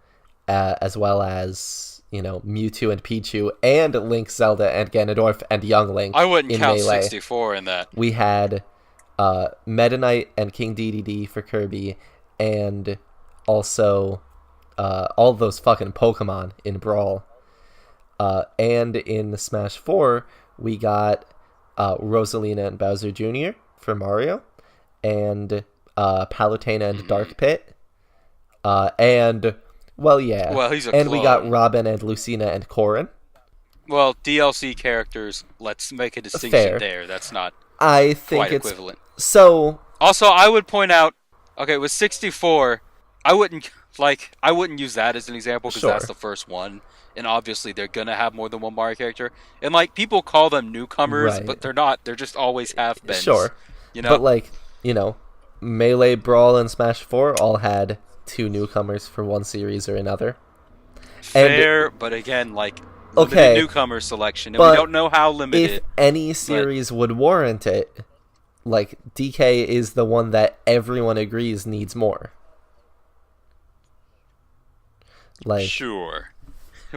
S1: as well as, Mewtwo and Pichu, and Link, Zelda, and Ganondorf, and Young Link.
S2: I wouldn't count
S1: Melee.
S2: 64 in that.
S1: We had Meta Knight and King Dedede for Kirby, and also all those fucking Pokemon in Brawl. And in Smash 4, we got Rosalina and Bowser Jr. for Mario, and Palutena and Dark Pit. And, well, yeah.
S2: Well, he's a
S1: and
S2: clone.
S1: We got Robin and Lucina and Corrin.
S2: Well, DLC characters, let's make a distinction
S1: Fair.
S2: there. That's not
S1: I think
S2: quite
S1: it's
S2: equivalent.
S1: So,
S2: also, I would point out, okay, with 64, I wouldn't use that as an example because that's the first one. And obviously, they're going to have more than one Mario character. And, like, people call them newcomers, but they're not. They're just always have-beens.
S1: Sure. But, like, Melee, Brawl, and Smash 4 all had 2 newcomers for one series or another.
S2: Fair, but again, like, limited newcomer selection. And we don't know how limited.
S1: If any series would warrant it, like, DK is the one that everyone agrees needs more. Like,
S2: sure.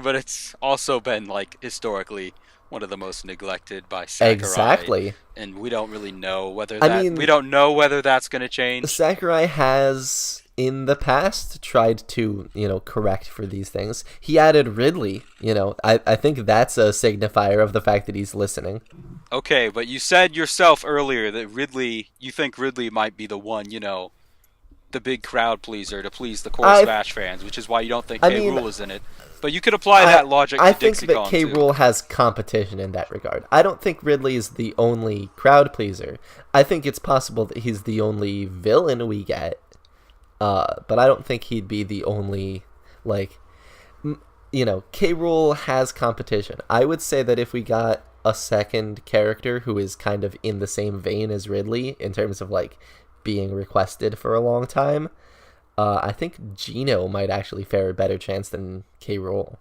S2: but it's also been like historically one of the most neglected by Sakurai,
S1: Exactly.
S2: and we don't really know whether
S1: I
S2: that we
S1: mean,
S2: don't know whether that's going to change.
S1: Sakurai has in the past tried to, correct for these things. He added Ridley, I think that's a signifier of the fact that he's listening.
S2: Okay, but you said yourself earlier that you think Ridley might be the one, the big crowd pleaser to please the core
S1: I
S2: Smash fans, which is why you don't think
S1: I
S2: K.
S1: mean,
S2: Rool is in it. But you could apply
S1: I
S2: that logic
S1: I
S2: to
S1: think
S2: Dixie
S1: that
S2: Kong
S1: K.
S2: too.
S1: Rool has competition in that regard. I don't think Ridley is the only crowd pleaser. I think it's possible that he's the only villain we get. But I don't think he'd be the only, like, K. Rool has competition. I would say that if we got a second character who is kind of in the same vein as Ridley in terms of, like, being requested for a long time, I think Gino might actually fare a better chance than K. Rool.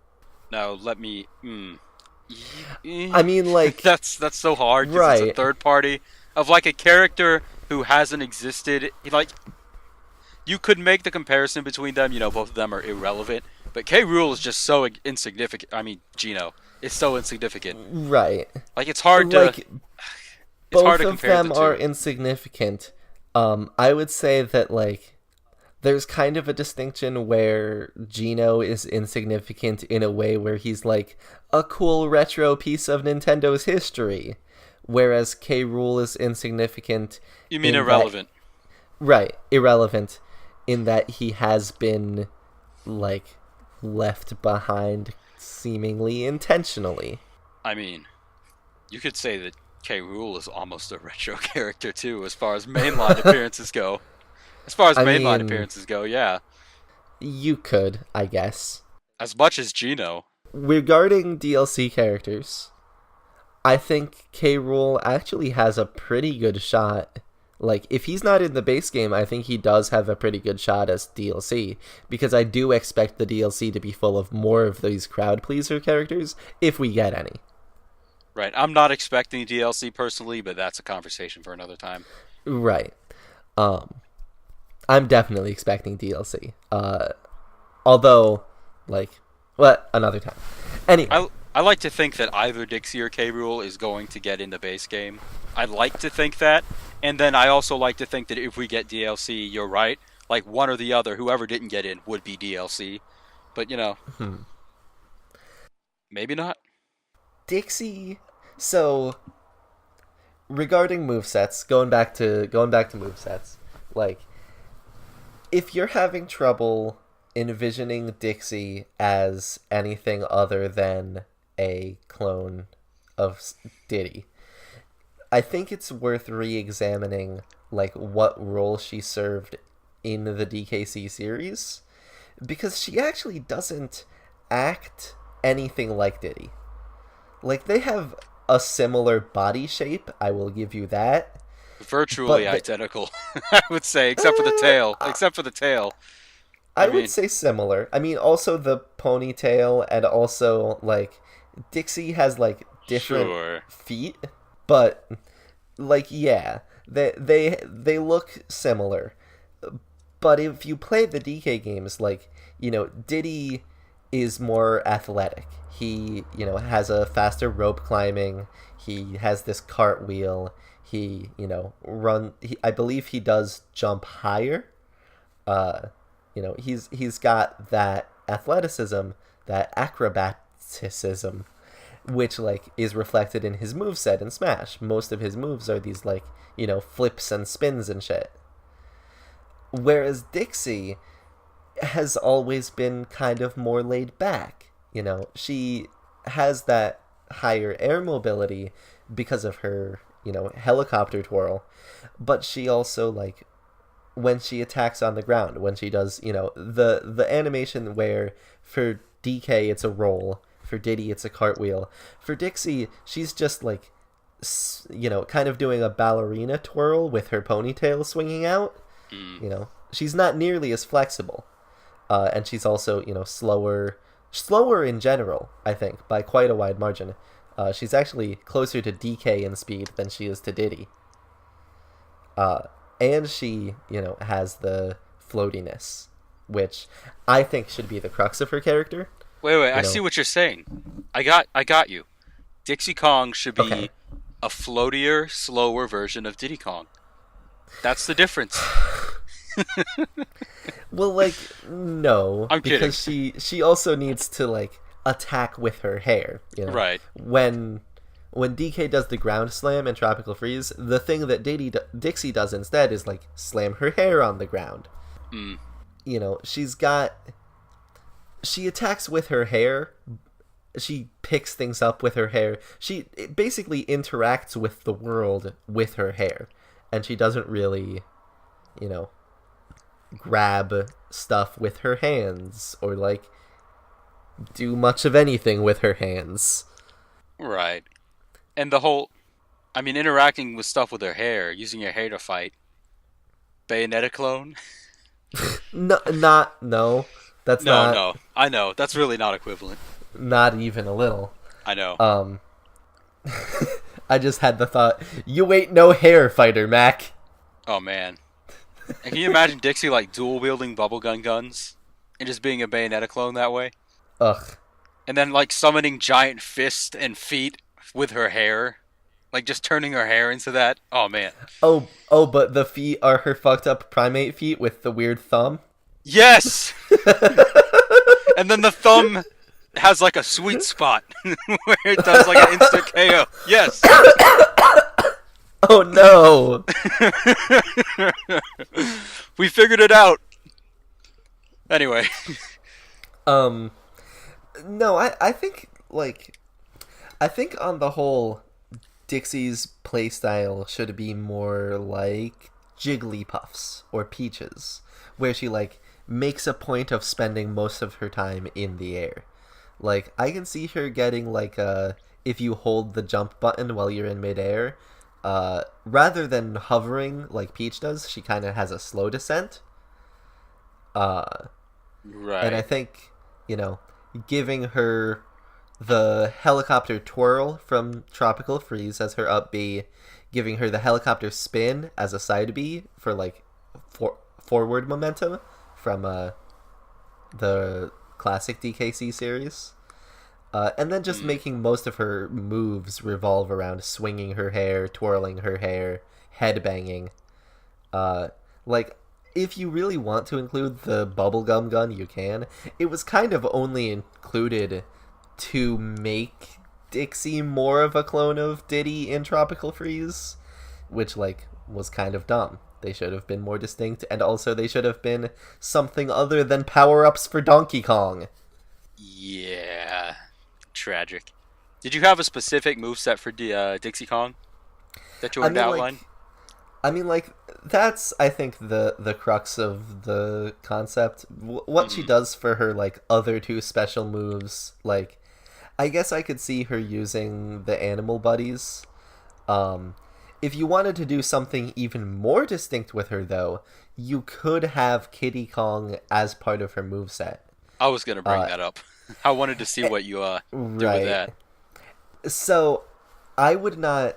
S2: Now let me.
S1: I mean, like,
S2: that's so hard because it's a
S1: right.
S2: third party of like a character who hasn't existed. Like you could make the comparison between them. Both of them are irrelevant, but K. Rool is just so insignificant. I mean, Gino is so insignificant.
S1: Right.
S2: Like it's hard to.
S1: Like,
S2: It's hard
S1: both
S2: to
S1: of
S2: compare
S1: them
S2: the
S1: are
S2: two.
S1: insignificant. I would say that, like, there's kind of a distinction where Gino is insignificant in a way where he's like a cool retro piece of Nintendo's history, whereas K. Rool is insignificant.
S2: You mean irrelevant?
S1: Right, irrelevant in that he has been, like, left behind seemingly intentionally.
S2: I mean, you could say that K. Rool is almost a retro character too, as far as mainline appearances go. As far as
S1: I
S2: mainline
S1: mean,
S2: appearances go, yeah.
S1: you could, I guess.
S2: As much as Gino.
S1: Regarding DLC characters, I think K. Rool actually has a pretty good shot. Like, if he's not in the base game, I think he does have a pretty good shot as DLC, because I do expect the DLC to be full of more of these crowd pleaser characters, if we get any.
S2: Right. I'm not expecting DLC personally, but that's a conversation for another time.
S1: Right. I'm definitely expecting DLC. Although, like, another time. Anyway.
S2: I like to think that either Dixie or K. Rool is going to get in the base game. I'd like to think that. And then I also like to think that if we get DLC, you're right. Like, one or the other, whoever didn't get in would be DLC. But, maybe not.
S1: Dixie. So, regarding movesets, going back to movesets, like, if you're having trouble envisioning Dixie as anything other than a clone of Diddy, I think it's worth re-examining, like, what role she served in the DKC series, because she actually doesn't act anything like Diddy. Like, they have a similar body shape, I will give you that.
S2: Virtually identical, I would say, except for the tail. Except for the tail.
S1: I would say similar. I mean, also the ponytail, and also, like, Dixie has, like, different feet, but, like, yeah, they look similar. But if you play the DK games, like, Diddy is more athletic. He, has a faster rope climbing. He has this cartwheel. He, I believe he does jump higher. He's got that athleticism, that acrobaticism, which, like, is reflected in his moveset in Smash. Most of his moves are these, like, flips and spins and shit. Whereas Dixie has always been kind of more laid back. She has that higher air mobility because of her, helicopter twirl, but she also, like, when she attacks on the ground, when she does, the animation where for DK it's a roll, for Diddy it's a cartwheel, for Dixie she's just, like, kind of doing a ballerina twirl with her ponytail swinging out. She's not nearly as flexible, and she's also, slower in general, I think, by quite a wide margin. She's actually closer to DK in speed than she is to Diddy. And she, has the floatiness, which I think should be the crux of her character.
S2: Wait.
S1: You
S2: I see
S1: know.
S2: what you're saying. I got you. Dixie Kong should
S1: Okay.
S2: be a floatier, slower version of Diddy Kong. That's the difference.
S1: Well, like no,
S2: I'm kidding.
S1: because she also needs to like attack with her hair. You know,
S2: Right.
S1: when DK does the ground slam and tropical freeze, the thing that Dixie does instead is like slam her hair on the ground.
S2: Mm.
S1: You know, she attacks with her hair. She picks things up with her hair. She basically interacts with the world with her hair, and she doesn't really, you know, grab stuff with her hands or like do much of anything with her hands.
S2: Right. And the whole, I mean, interacting with stuff with her hair, using her hair to fight. Bayonetta clone?
S1: No, not no. That's
S2: No,
S1: not
S2: no. I know. That's really not equivalent.
S1: not even a little.
S2: I know.
S1: Um, I just had the thought. You ain't no hair fighter, Mac.
S2: Oh, man. And can you imagine Dixie, like, dual-wielding bubblegum guns? And just being a Bayonetta clone that way?
S1: Ugh.
S2: And then, like, summoning giant fists and feet with her hair? Like, just turning her hair into that? Oh, man.
S1: Oh, but the feet are her fucked up primate feet with the weird thumb.
S2: Yes! And then the thumb has, like, a sweet spot where it does, like, an instant KO. Yes!
S1: Oh no!
S2: We figured it out! Anyway.
S1: Um, no, I think like I think on the whole, Dixie's playstyle should be more like Jigglypuff's or Peach's, where she like makes a point of spending most of her time in the air. Like I can see her getting like if you hold the jump button while you're in midair, rather than hovering like Peach does, she kind of has a slow descent. And I
S2: Right.
S1: think, you know, giving her the helicopter twirl from Tropical Freeze as her up B, giving her the helicopter spin as a side B for like forward momentum from the classic DKC series. And then just
S2: Mm.
S1: making most of her moves revolve around swinging her hair, twirling her hair, headbanging. Like, if you really want to include the bubblegum gun, you can. It was kind of only included to make Dixie more of a clone of Diddy in Tropical Freeze, which, like, was kind of dumb. They should have been more distinct, and also they should have been something other than power-ups for Donkey Kong.
S2: Yeah. Tragic. Did you have a specific moveset for Dixie Kong that you
S1: I
S2: wanted to
S1: mean,
S2: outline?
S1: like, I mean, like that's I think the crux of the concept. What she
S2: Mm-hmm.
S1: does for her like other two special moves, like I guess I could see her using the animal buddies. Um, if you wanted to do something even more distinct with her, though, you could have Kitty Kong as part of her moveset.
S2: I was gonna bring
S1: Uh,
S2: that up. I wanted to see what you do with
S1: right.
S2: that.
S1: So I would not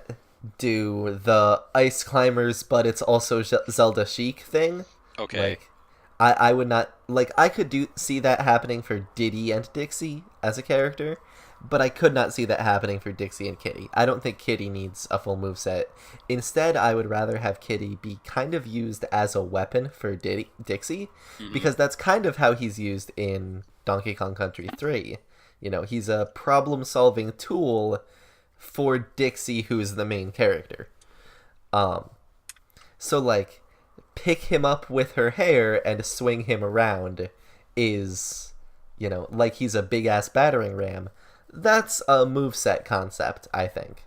S1: do the ice climbers, but it's also Zelda chic thing.
S2: Okay.
S1: Like, I would not like I could do see that happening for Diddy and Dixie as a character, but I could not see that happening for Dixie and Kitty. I don't think Kitty needs a full moveset. Instead, I would rather have Kitty be kind of used as a weapon for Dixie,
S2: Mm-hmm.
S1: because that's kind of how he's used in Donkey Kong Country 3. You know, he's a problem-solving tool for Dixie, who's the main character. Um, so like pick him up with her hair and swing him around is, you know, like he's a big ass battering ram. That's a moveset concept, I think.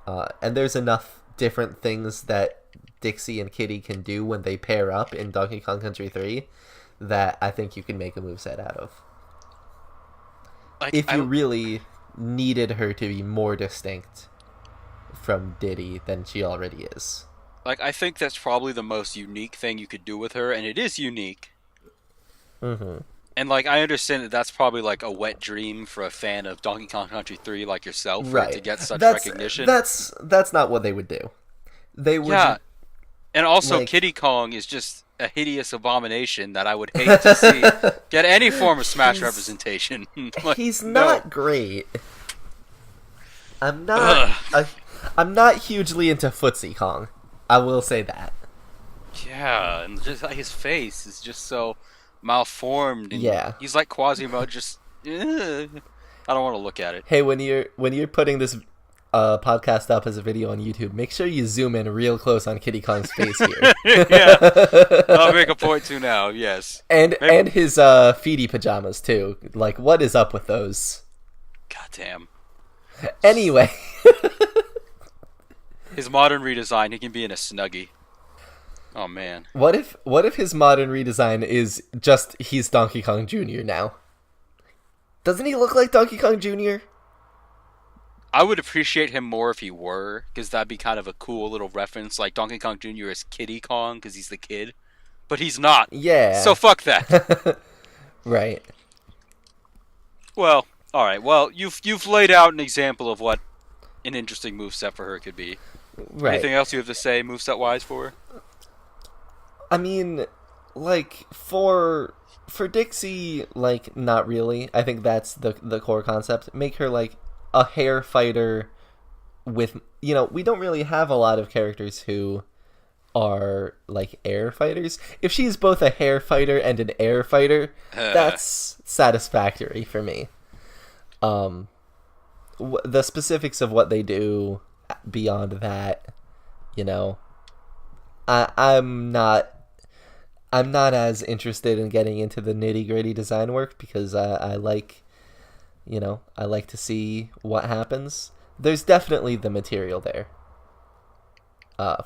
S1: And there's enough different things that Dixie and Kitty can do when they pair up in Donkey Kong Country 3 that I think you can make a moveset out of.
S2: Like
S1: If you really needed her to be more distinct from Diddy than she already is.
S2: I think that's probably the most unique thing you could do with her, and it is unique.
S1: Mm-hmm.
S2: And like I understand that that's probably like a wet dream for a fan of Donkey Kong Country 3 like yourself for it to
S1: Right.
S2: get such
S1: That's
S2: recognition.
S1: that's not what they would do. They would
S2: Yeah, And also,
S1: Like,
S2: Kiddy Kong is just a hideous abomination that I would hate to see get any form of Smash
S1: he's
S2: representation. Like,
S1: he's
S2: no.
S1: not great. I'm not
S2: Ugh.
S1: a, I'm not hugely into Footsie Kong. I will say that.
S2: Yeah, and just like his face is just so malformed, and
S1: Yeah.
S2: he's like Quasimo. Just, I don't want to look at it.
S1: Hey, when you're putting this podcast up as a video on YouTube, make sure you zoom in real close on Kiddy Kong's face here.
S2: Yeah, I'll make a point to now. Yes,
S1: and
S2: maybe.
S1: and his feety pajamas too. Like, what is up with those?
S2: Goddamn.
S1: Anyway,
S2: His modern redesign, he can be in a Snuggie. Oh man.
S1: what if his modern redesign is just he's Donkey Kong Jr. now? Doesn't he look like Donkey Kong Jr.?
S2: I would appreciate him more if he were, because that'd be kind of a cool little reference. Like Donkey Kong Jr. is Kiddy Kong because he's the kid, but he's not.
S1: Yeah.
S2: So fuck that.
S1: Right.
S2: Well, all right. Well, you've laid out an example of what an interesting moveset for her could be.
S1: Right.
S2: Anything else you have to say moveset wise for her?
S1: I mean, like, for Dixie, like, not really. I think that's the core concept. Make her like a hair fighter with, we don't really have a lot of characters who are like air fighters. If she's both a hair fighter and an air fighter, that's satisfactory for me. The specifics of what they do beyond that, I'm not as interested in getting into the nitty gritty design work because I like to see what happens. There's definitely the material there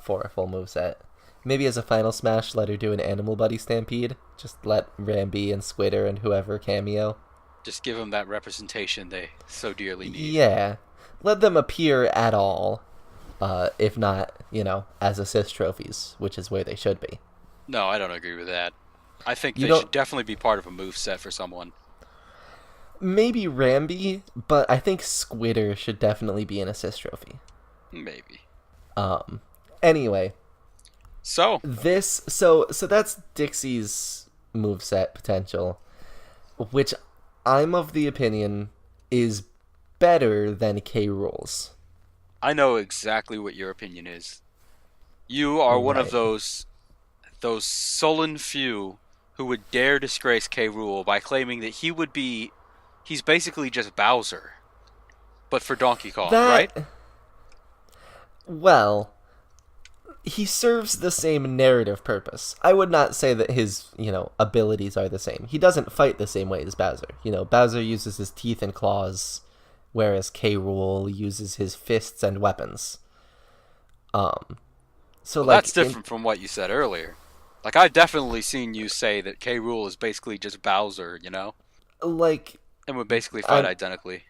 S1: for a full moveset. Maybe as a final smash, let her do an Animal Buddy Stampede. Just let Rambi and Squitter and whoever cameo.
S2: Just give them that representation they so dearly need.
S1: Yeah. Let them appear at all, if not, as assist trophies, which is where they should be.
S2: No, I don't agree with that. I think they should definitely be part of a moveset for someone.
S1: Maybe Rambi, but I think Squitter should definitely be an assist trophy.
S2: Maybe.
S1: Anyway.
S2: So
S1: that's Dixie's moveset potential, which I'm of the opinion is better than K. Rool's.
S2: I know exactly what your opinion is. You are one of those sullen few who would dare disgrace K. Rool by claiming that he's basically just Bowser, but for Donkey Kong, right?
S1: Well, he serves the same narrative purpose. I would not say that his, abilities are the same. He doesn't fight the same way as Bowser. Bowser uses his teeth and claws, whereas Rool uses his fists and weapons.
S2: That's different from what you said earlier. Like, I've definitely seen you say that K. Rool is basically just Bowser,
S1: Like...
S2: And would basically fight identically.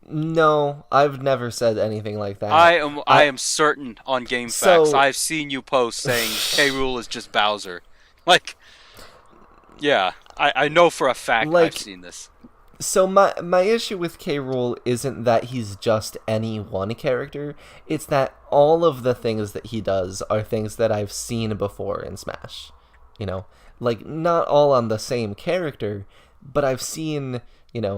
S1: No, I've never said anything like that.
S2: I am certain on GameFAQs. I've seen you post saying K. Rool is just Bowser. Like, yeah, I know for a fact I've seen this.
S1: So my issue with K. Rool isn't that he's just any one character. It's that all of the things that he does are things that I've seen before in Smash. Like, not all on the same character, but I've seen...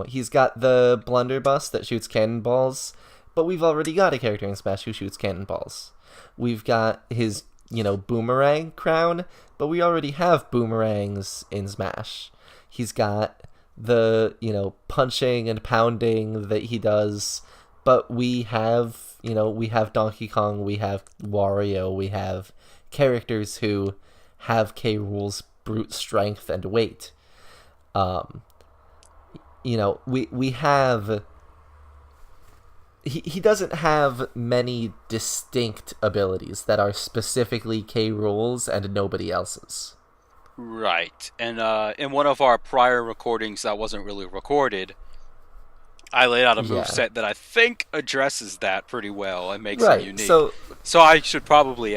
S1: he's got the blunderbuss that shoots cannonballs, but we've already got a character in Smash who shoots cannonballs. We've got his, boomerang crown, but we already have boomerangs in Smash. He's got the, punching and pounding that he does, but we have Donkey Kong, we have Wario, we have characters who have K. Rool's brute strength and weight. We have... He doesn't have many distinct abilities that are specifically K. Rool's and nobody else's.
S2: Right. And in one of our prior recordings that wasn't really recorded, I laid out a moveset that I think addresses that pretty well and makes it unique. So I should probably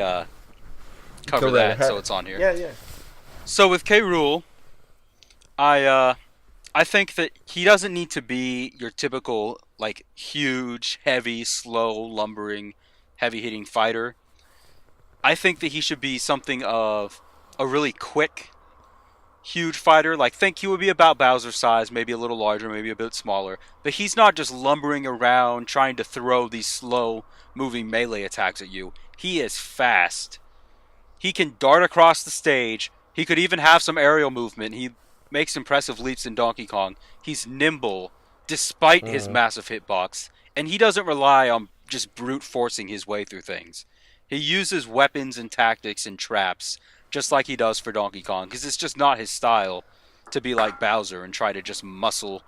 S2: cover that so it's on here.
S1: Yeah.
S2: So with K. Rool, I think that he doesn't need to be your typical, like, huge, heavy, slow, lumbering, heavy-hitting fighter. I think that he should be something of a really quick, huge fighter. Like, think he would be about Bowser's size, maybe a little larger, maybe a bit smaller. But he's not just lumbering around trying to throw these slow moving melee attacks at you. He is fast. He can dart across the stage. He could even have some aerial movement. He makes impressive leaps in Donkey Kong. He's nimble despite his
S1: Mm,
S2: massive hitbox, and he doesn't rely on just brute forcing his way through things. He uses weapons and tactics and traps just like he does for Donkey Kong because it's just not his style to be like Bowser and try to just muscle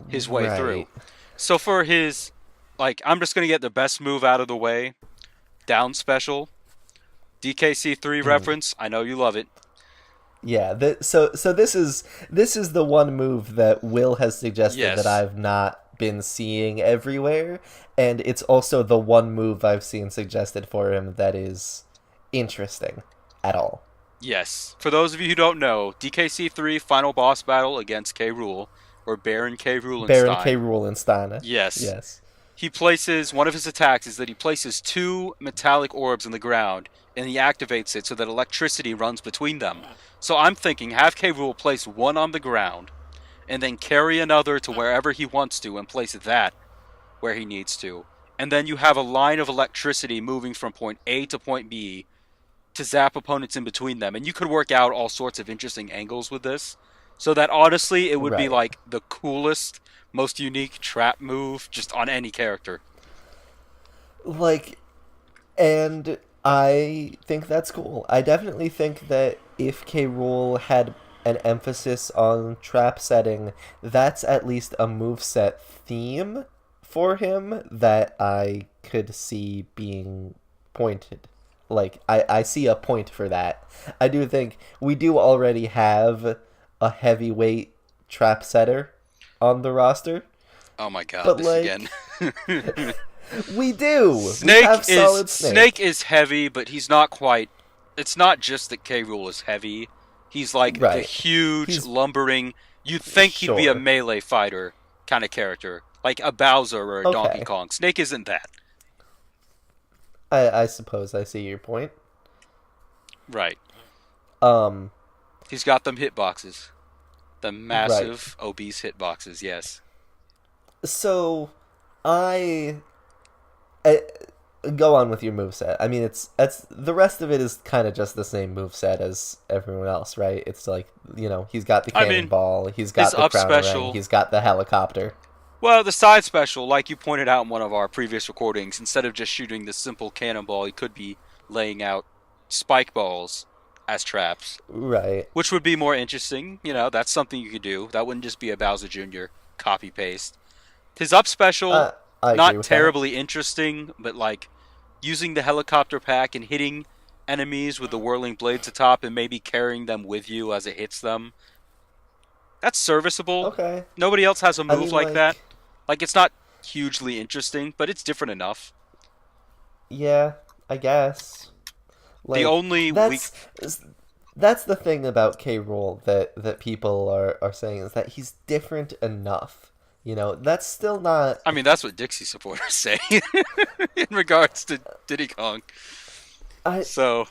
S2: his way through.
S1: right.
S2: So for his I'm just going to get the best move out of the way, down special. DKC3
S1: Mm.
S2: reference. I know you love it.
S1: Yeah, so this is the one move that Will has suggested that
S2: Yes.
S1: I've not been seeing everywhere, and it's also the one move I've seen suggested for him that is interesting at all.
S2: Yes. For those of you who don't know, DKC3 final boss battle against K. Rool, or Baron K.
S1: Baron K.
S2: Rulenstein.
S1: Rulenstein.
S2: Yes.
S1: Yes.
S2: He places one of his attacks is that he places two metallic orbs in the ground and he activates it so that electricity runs between them. So I'm thinking have K. Rool place one on the ground and then carry another to wherever he wants to and place that where he needs to. And then you have a line of electricity moving from point A to point B to zap opponents in between them. And you could work out all sorts of interesting angles with this. So that honestly, it would be
S1: Right.
S2: like the coolest, most unique trap move just on any character.
S1: Like, and I think that's cool. I definitely think that if K. Rool had an emphasis on trap setting, that's at least a moveset theme for him that I could see being pointed. Like, I see a point for that. I do think we do already have a heavyweight trap setter on the roster,
S2: Oh my god,
S1: but
S2: this again.
S1: like, we do. We have solid
S2: Snake
S1: Snake.
S2: is heavy, but he's not quite. It's not just that K. Rool is heavy. He's like the
S1: Right.
S2: huge
S1: He's
S2: lumbering. You'd think he'd be a
S1: sure.
S2: melee fighter kind of character, like a Bowser or a Donkey
S1: Okay.
S2: Kong. Snake isn't that.
S1: I suppose I see your point.
S2: Right.
S1: Um,
S2: He's got them hitboxes. The
S1: right.
S2: massive, obese hitboxes, yes.
S1: So, I, I go on with your moveset. I mean, it's the rest of it is kind of just the same moveset as everyone else, right? It's like, he's got the
S2: I mean,
S1: cannonball, he's
S2: his
S1: got the
S2: up
S1: crown ring,
S2: special.
S1: he's got the helicopter.
S2: Well, the side special, like you pointed out in one of our previous recordings, instead of just shooting the simple cannonball, he could be laying out spike balls as traps,
S1: Right.
S2: which would be more interesting. That's something you could do. That wouldn't just be a Bowser Jr. copy paste. His up special,
S1: I agree
S2: not
S1: with that.
S2: terribly interesting, but like using the helicopter pack and hitting enemies with the whirling blades atop and maybe carrying them with you as it hits them. That's serviceable.
S1: Okay.
S2: Nobody else has a
S1: I
S2: move
S1: mean,
S2: like that.
S1: like,
S2: Like it's not hugely interesting, but it's different enough.
S1: yeah, I guess.
S2: The
S1: Like,
S2: only weak
S1: that's the thing about K. Rool that people are saying is that he's different enough. That's still not.
S2: I mean, that's what Dixie supporters say in regards to Diddy Kong.
S1: I
S2: So,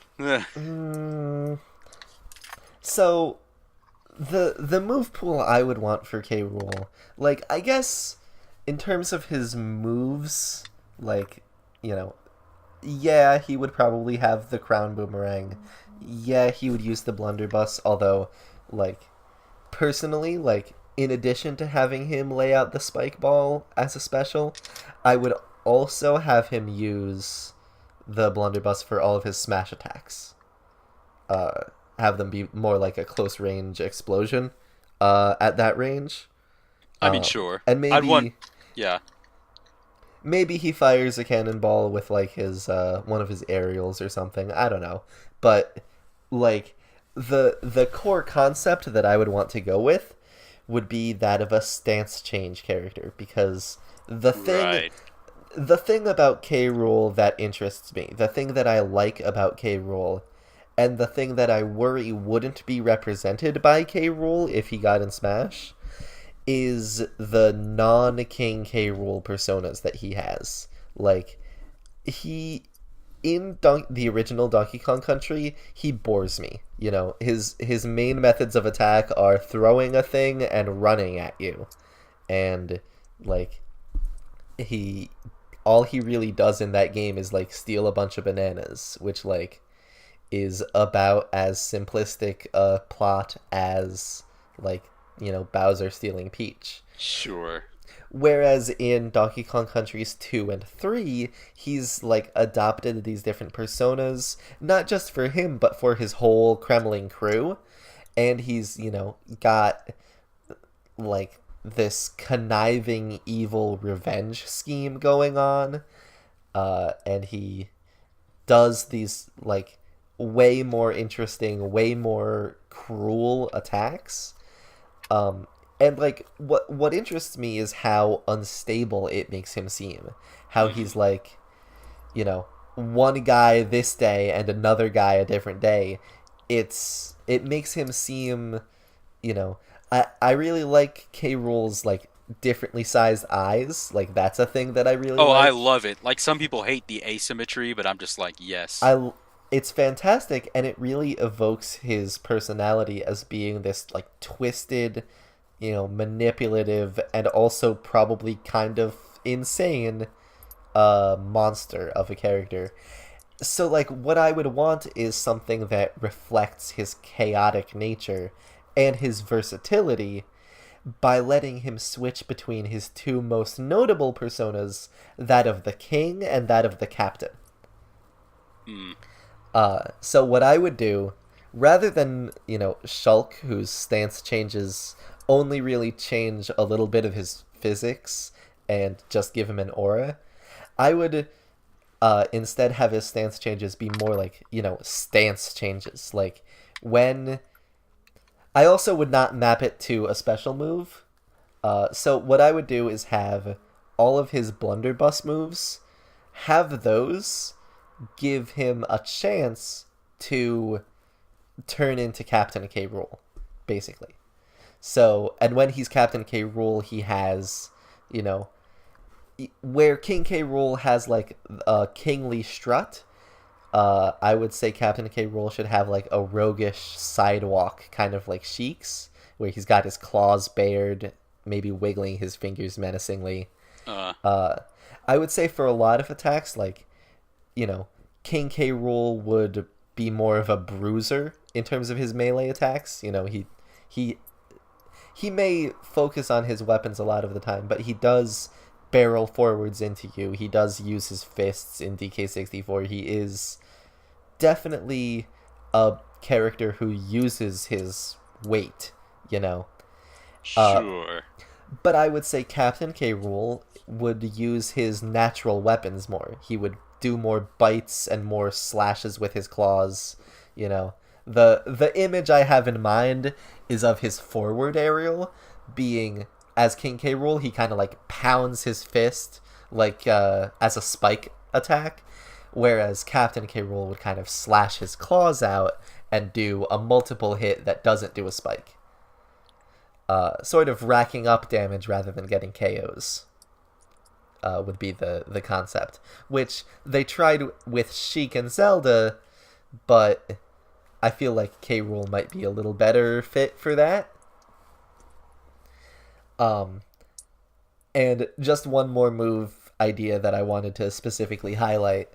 S1: mm, so the move pool I would want for K. Rool, like I guess in terms of his moves, like you know, yeah, he would probably have the crown boomerang. Yeah, he would use the blunderbuss. Although, like personally, like in addition to having him lay out the spike ball as a special, I would also have him use the blunderbuss for all of his smash attacks. Uh, have them be more like a close range explosion. At that range,
S2: I mean, sure.
S1: and
S2: I'd want,
S1: maybe
S2: yeah.
S1: maybe he fires a cannonball with like his one of his aerials or something. I don't know, but like the core concept that I would want to go with would be that of a stance change character because the thing
S2: Right.
S1: the thing about K. Rool that interests me, the thing that I like about K. Rool, and the thing that I worry wouldn't be represented by K. Rool if he got in Smash, is the non-King K. Rool personas that he has. Like, he in the original Donkey Kong Country, he bores me. You know, his main methods of attack are throwing a thing and running at you, and like he all he really does in that game is like steal a bunch of bananas, which like is about as simplistic a plot as like Bowser stealing Peach.
S2: Sure.
S1: Whereas in Donkey Kong Countries 2 and 3, he's like adopted these different personas, not just for him, but for his whole Kremlin crew. And he's, got like this conniving evil revenge scheme going on. And he does these like way more interesting, way more cruel attacks. And like what interests me is how unstable it makes him seem. How he's like, one guy this day and another guy a different day. It makes him seem, I really like K. Rool's like differently sized eyes. Like that's a thing that I really
S2: Oh, I
S1: like.
S2: love it. Like some people hate the asymmetry, but I'm just like, yes.
S1: It's fantastic, and it really evokes his personality as being this like twisted, manipulative, and also probably kind of insane monster of a character. So like what I would want is something that reflects his chaotic nature and his versatility by letting him switch between his two most notable personas, that of the king and that of the captain.
S2: Hmm.
S1: So what I would do, rather than, Shulk, whose stance changes only really change a little bit of his physics and just give him an aura, I would instead have his stance changes be more like, stance changes. Like, when... I also would not map it to a special move. So what I would do is have all of his blunderbuss moves, have those give him a chance to turn into Captain K. Rool, basically. So, and when he's Captain K. Rool, he has, where King K. Rool has like a kingly strut, I would say Captain K. Rool should have like a roguish sidewalk, kind of like Sheik's, where he's got his claws bared, maybe wiggling his fingers menacingly. I would say for a lot of attacks, like, King K. Rool would be more of a bruiser in terms of his melee attacks. He he may focus on his weapons a lot of the time, but he does barrel forwards into you. He does use his fists in DK64. He is definitely a character who uses his weight,
S2: Sure.
S1: But I would say Captain K. Rool would use his natural weapons more. He would do more bites and more slashes with his claws. The image I have in mind is of his forward aerial being, as King K. Rool, he kind of like pounds his fist like as a spike attack, whereas Captain K. Rool would kind of slash his claws out and do a multiple hit that doesn't do a spike. Sort of racking up damage rather than getting KOs. Would be the concept, which they tried with Sheik and Zelda, but I feel like K. Rool might be a little better fit for that. And just one more move idea that I wanted to specifically highlight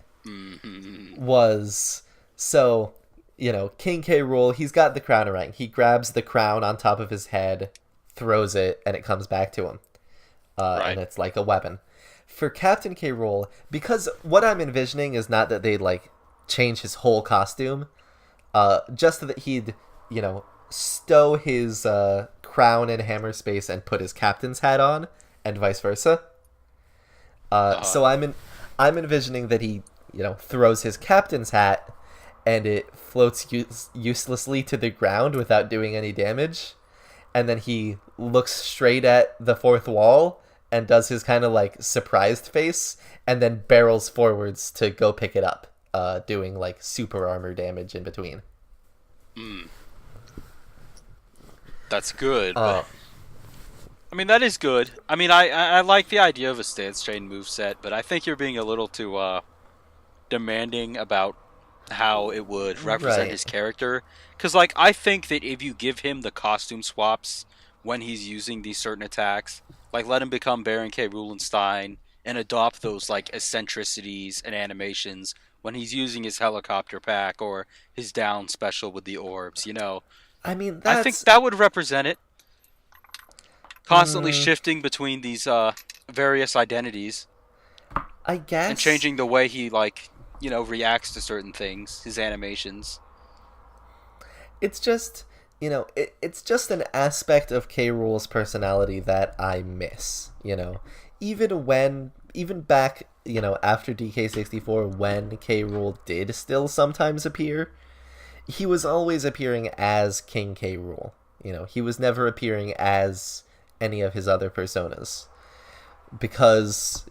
S1: was, so, King K. Rool, he's got the crown orang. He grabs the crown on top of his head, throws it, and it comes back to him.
S2: Right.
S1: And it's like a weapon. For Captain K. Rool, because what I'm envisioning is not that they'd like change his whole costume, just that he'd, stow his crown in hammer space and put his captain's hat on, and vice versa. So I'm envisioning that he, throws his captain's hat, and it floats uselessly to the ground without doing any damage, and then he looks straight at the fourth wall and does his kind of like surprised face, and then barrels forwards to go pick it up, doing like super armor damage in between.
S2: That's good. But, I mean, that is good. I mean, I like the idea of a stance chain moveset, but I think you're being a little too demanding about how it would represent
S1: Right.
S2: his character. Because, like, I think that if you give him the costume swaps when he's using these certain attacks, like, let him become Baron K. Rulenstein and adopt those, like, eccentricities and animations when he's using his helicopter pack or his down special with the orbs,
S1: I mean,
S2: I think
S1: that's
S2: that would represent it. Constantly
S1: mm,
S2: shifting between these various identities
S1: I
S2: and
S1: guess
S2: changing the way he, like, reacts to certain things, his animations.
S1: it's just it's just an aspect of K. Rool's personality that I miss. Even back after DK64 when K. Rool did still sometimes appear, he was always appearing as King K. Rool. He was never appearing as any of his other personas because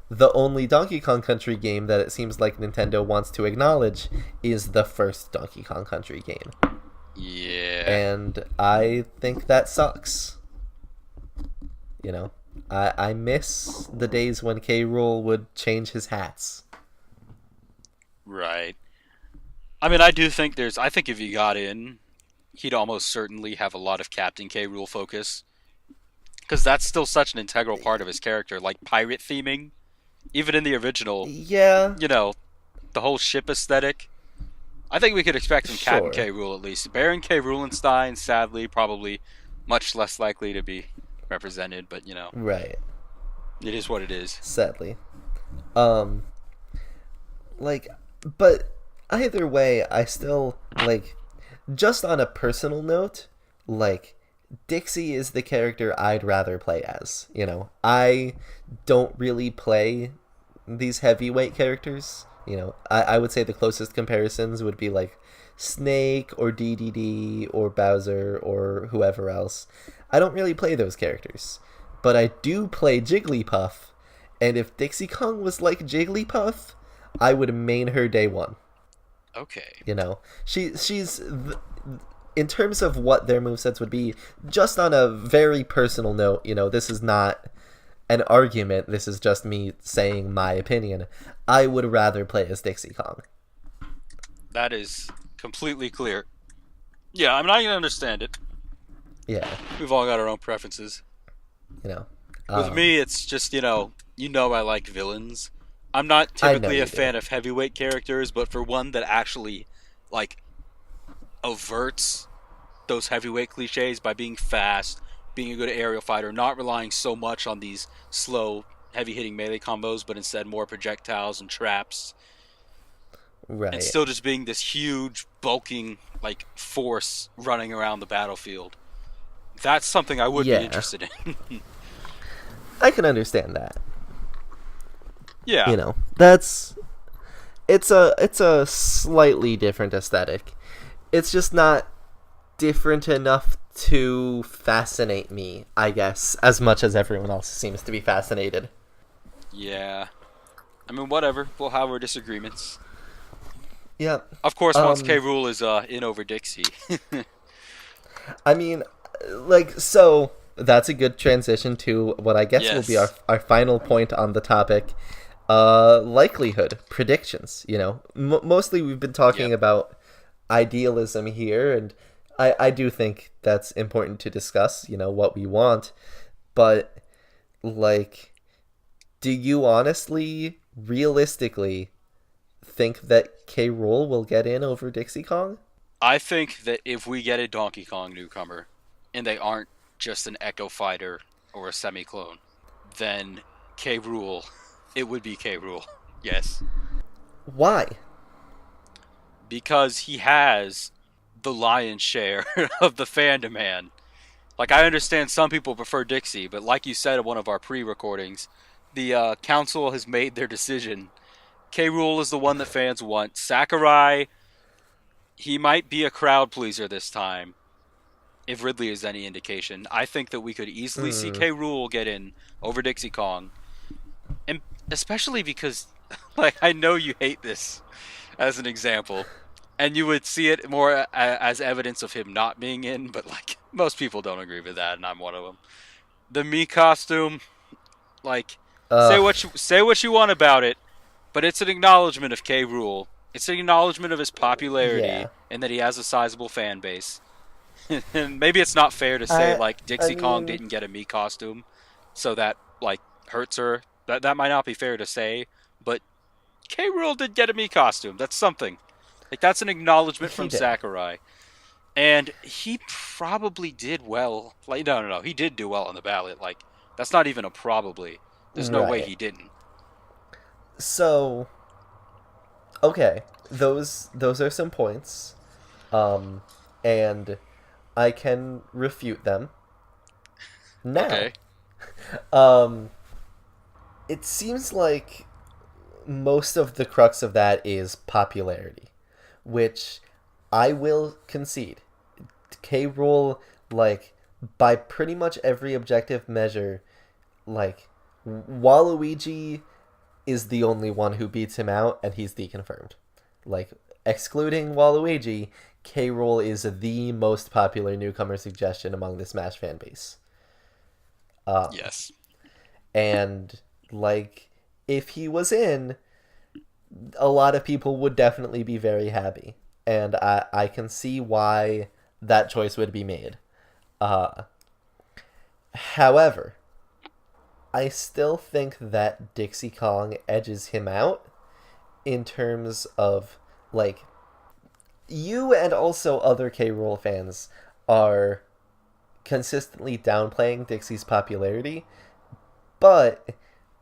S1: the only Donkey Kong Country game that it seems like Nintendo wants to acknowledge is the first Donkey Kong Country game.
S2: Yeah.
S1: And I think that sucks. I miss the days when K. Rool would change his hats.
S2: Right. I mean, I think if he got in, he'd almost certainly have a lot of Captain K. Rule focus. Because that's still such an integral part of his character, like pirate theming. Even in the original,
S1: Yeah,
S2: you know, the whole ship aesthetic. I think we could expect some Captain
S1: sure.
S2: K. Rule at least. Baron K. Rulenstein, sadly, probably much less likely to be represented, but
S1: Right.
S2: it is what it is.
S1: Sadly. Um like but either way, I still just on a personal note, like Dixie is the character I'd rather play as. I don't really play these heavyweight characters. I would say the closest comparisons would be like Snake or DDD or Bowser or whoever else. I don't really play those characters, but I do play Jigglypuff, and if Dixie Kong was like Jigglypuff, I would main her day one.
S2: Okay.
S1: She's in terms of what their movesets would be, just on a very personal note, this is not an argument, this is just me saying my opinion. I would rather play as Dixie Kong.
S2: That is completely clear. Yeah, I mean, I can understand it.
S1: Yeah,
S2: We've all got our own preferences.
S1: you know.
S2: With
S1: Um,
S2: me, it's just, I like villains. I'm not
S1: I know
S2: typically a
S1: you do.
S2: fan of heavyweight characters, but for one that actually, like, averts those heavyweight cliches by being fast, being a good aerial fighter, not relying so much on these slow, heavy hitting melee combos, but instead more projectiles and traps, and
S1: Right.
S2: still just being this huge, bulking, like, force running around the battlefield. That's something I would be
S1: Yeah,
S2: interested in.
S1: I can understand that.
S2: Yeah.
S1: That's it's a slightly different aesthetic. It's just not different enough to fascinate me, I guess, as much as everyone else seems to be fascinated.
S2: Yeah. I mean, whatever. We'll have our disagreements.
S1: Yeah.
S2: Of course, once K.
S1: Um
S2: Rool is in over Dixie.
S1: I mean, so that's a good transition to what I guess will be our
S2: Yes.
S1: final point on the topic. Likelihood predictions. Mostly we've been talking
S2: Yep.
S1: about idealism here, and I do think that's important to discuss. What we want, but like, do you honestly, realistically, think that K. Rool will get in over Dixie Kong?
S2: I think that if we get a Donkey Kong newcomer, and they aren't just an Echo Fighter or a semi clone, then K. Rool, it would be K. Rool. Yes.
S1: Why?
S2: Because he has the lion's share of the fandom, man. Like, I understand some people prefer Dixie, but like you said in one of our pre recordings, the council has made their decision. K. Rool is the one that fans want. Sakurai, he might be a crowd pleaser this time, if Ridley is any indication. I think that we could easily see
S1: Hmm.
S2: K. Rool get in over Dixie Kong. And especially because, like, I know you hate this as an example. And you would see it more as evidence of him not being in, but, like, most people don't agree with that, and I'm one of them. The me costume, like,
S1: Ugh.
S2: say what you want about it, but it's an acknowledgement of K. Rool. It's an acknowledgement of his
S1: Yeah.
S2: popularity and that he has a sizable fan base. And maybe it's not fair to say
S1: I
S2: like
S1: I
S2: Dixie Kong
S1: mean,
S2: didn't get a me costume, so that like hurts her. That might not be fair to say, but K. Rool did get a me costume. That's something. Like that's an acknowledgement
S1: he
S2: from
S1: did.
S2: Sakurai. And he probably did well. Like, no. He did do well on the ballot. Like, that's not even a probably. There's no way
S1: Right.
S2: he didn't.
S1: So, okay, those are some points. Um and I can refute them now.
S2: Okay.
S1: Um it seems like most of the crux of that is popularity, which I will concede. K. Rool, like, by pretty much every objective measure, like, Waluigi is the only one who beats him out, and he's deconfirmed. Like, excluding Waluigi, K. Rool is the most popular newcomer suggestion among the Smash fan base. Um,
S2: Yes.
S1: and, like, if he was in, a lot of people would definitely be very happy. And I can see why that choice would be made. Uh, However, I still think that Dixie Kong edges him out in terms of, like, you and also other K. Rool fans are consistently downplaying Dixie's popularity, but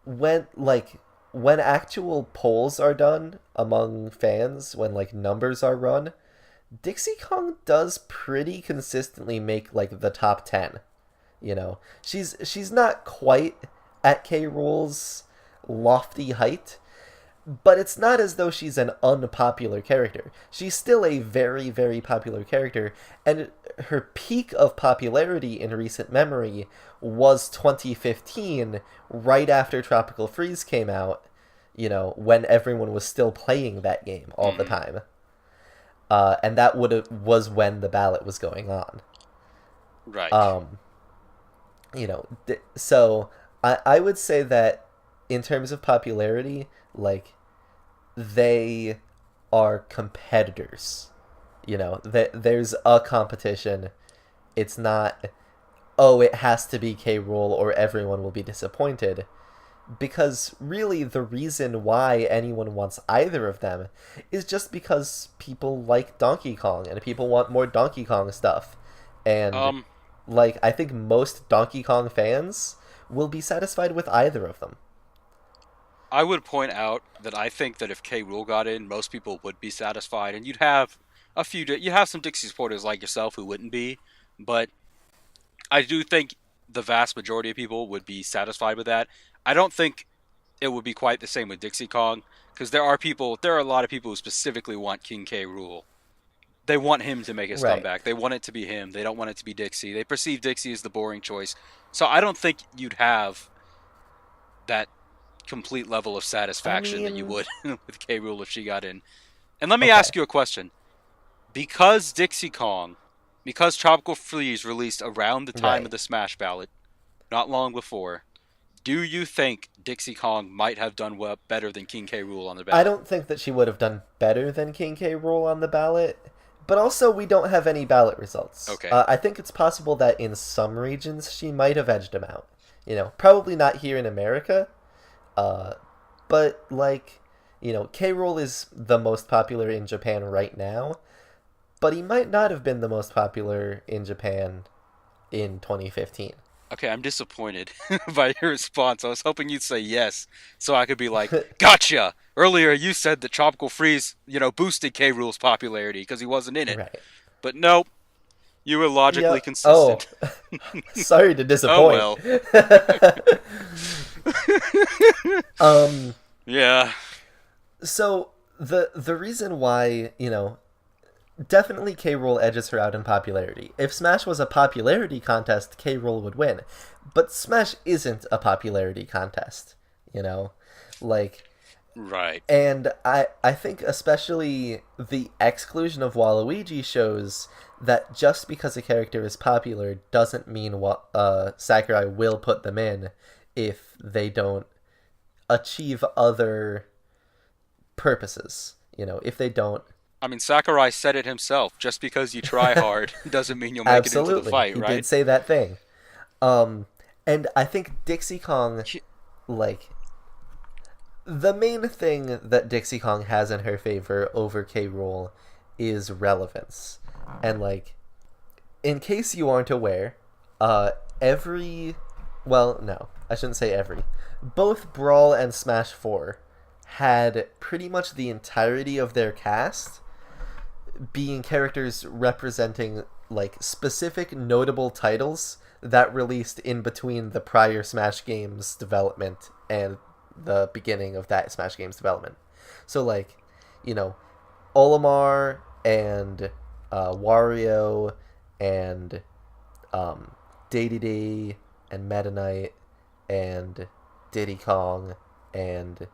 S1: when actual polls are done among fans, when like numbers are run, Dixie Kong does pretty consistently make like the top 10. She's not quite at K. Rool's lofty height, but it's not as though she's an unpopular character. She's still a very, very popular character, and her peak of popularity in recent memory was 2015, right after Tropical Freeze came out, when everyone was still playing that game all the
S2: Mm,
S1: time. And that was when the ballot was going on.
S2: right.
S1: Um, so I would say that in terms of popularity, like, they are competitors. There's a competition. It's not, oh, it has to be K. Rool or everyone will be disappointed. Because really, the reason why anyone wants either of them is just because people like Donkey Kong and people want more Donkey Kong stuff. And,
S2: Um,
S1: like, I think most Donkey Kong fans will be satisfied with either of them.
S2: I would point out that I think that if K. Rool got in, most people would be satisfied, and you'd have you have some Dixie supporters like yourself who wouldn't be, but I do think the vast majority of people would be satisfied with that. I don't think it would be quite the same with Dixie Kong because there are a lot of people who specifically want King K. Rool. They want him to make his
S1: Right.
S2: comeback. They want it to be him. They don't want it to be Dixie. They perceive Dixie as the boring choice. So I don't think you'd have that complete level of
S1: I
S2: satisfaction that you
S1: mean,
S2: would with K. Rool if she got in. And let me
S1: okay.
S2: ask you a question. Because Dixie Kong, because Tropical Freeze released around the time of
S1: Right.
S2: the Smash ballot, not long before, do you think Dixie Kong might have done better than King K. Rool on the
S1: I
S2: ballot?
S1: don't think that she would have done better than King K. Rool on the ballot, but also we don't have any ballot results.
S2: Okay.
S1: I think it's possible that in some regions she might have edged him out. Probably not here in America, uh, but like, K. Rool is the most popular in Japan right now, but he might not have been the most popular in Japan in 2015.
S2: Okay, I'm disappointed by your response. I was hoping you'd say yes, so I could be like, "Gotcha." Earlier, you said that Tropical Freeze, boosted K. Rool's popularity because he wasn't in it,
S1: Right.
S2: but nope, you were logically
S1: Yeah. Oh,
S2: consistent.
S1: sorry to
S2: Oh
S1: disappoint.
S2: well.
S1: um
S2: Yeah.
S1: So the reason why, definitely K. Rool edges her out in popularity. If Smash was a popularity contest, K. Rool would win. But Smash isn't a popularity contest, you know? Like,
S2: Right.
S1: and I think especially the exclusion of Waluigi shows that just because a character is popular doesn't mean Sakurai will put them in if they don't achieve other purposes. If they don't.
S2: I mean, Sakurai said it himself. Just because you try hard doesn't mean you'll make it into the
S1: Absolutely,
S2: fight,
S1: he did
S2: right?
S1: say that thing. And I think Dixie Kong, like, the main thing that Dixie Kong has in her favor over K. Rool is relevance. And, like, in case you aren't aware, every... Well, no, I shouldn't say every. Both Brawl and Smash 4 had pretty much the entirety of their cast being characters representing, like, specific notable titles that released in between the prior Smash games development and the beginning of that Smash games development. So, like, Olimar and Wario and Day and Meta Knight and Diddy Kong and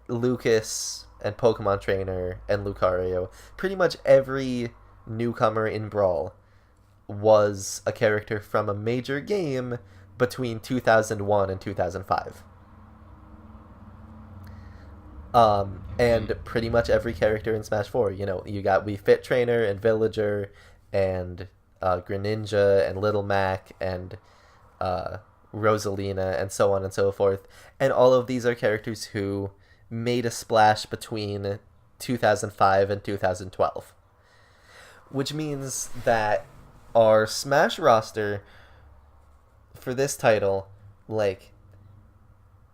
S1: Lucas and Pokemon Trainer and Lucario. Pretty much every newcomer in Brawl was a character from a major game between 2001 and 2005. And pretty much every character in Smash 4, you got Wii Fit Trainer and Villager and Greninja and Little Mac and Rosalina and so on and so forth. And all of these are characters who made a splash between 2005 and 2012. Which means that our Smash roster for this title, like,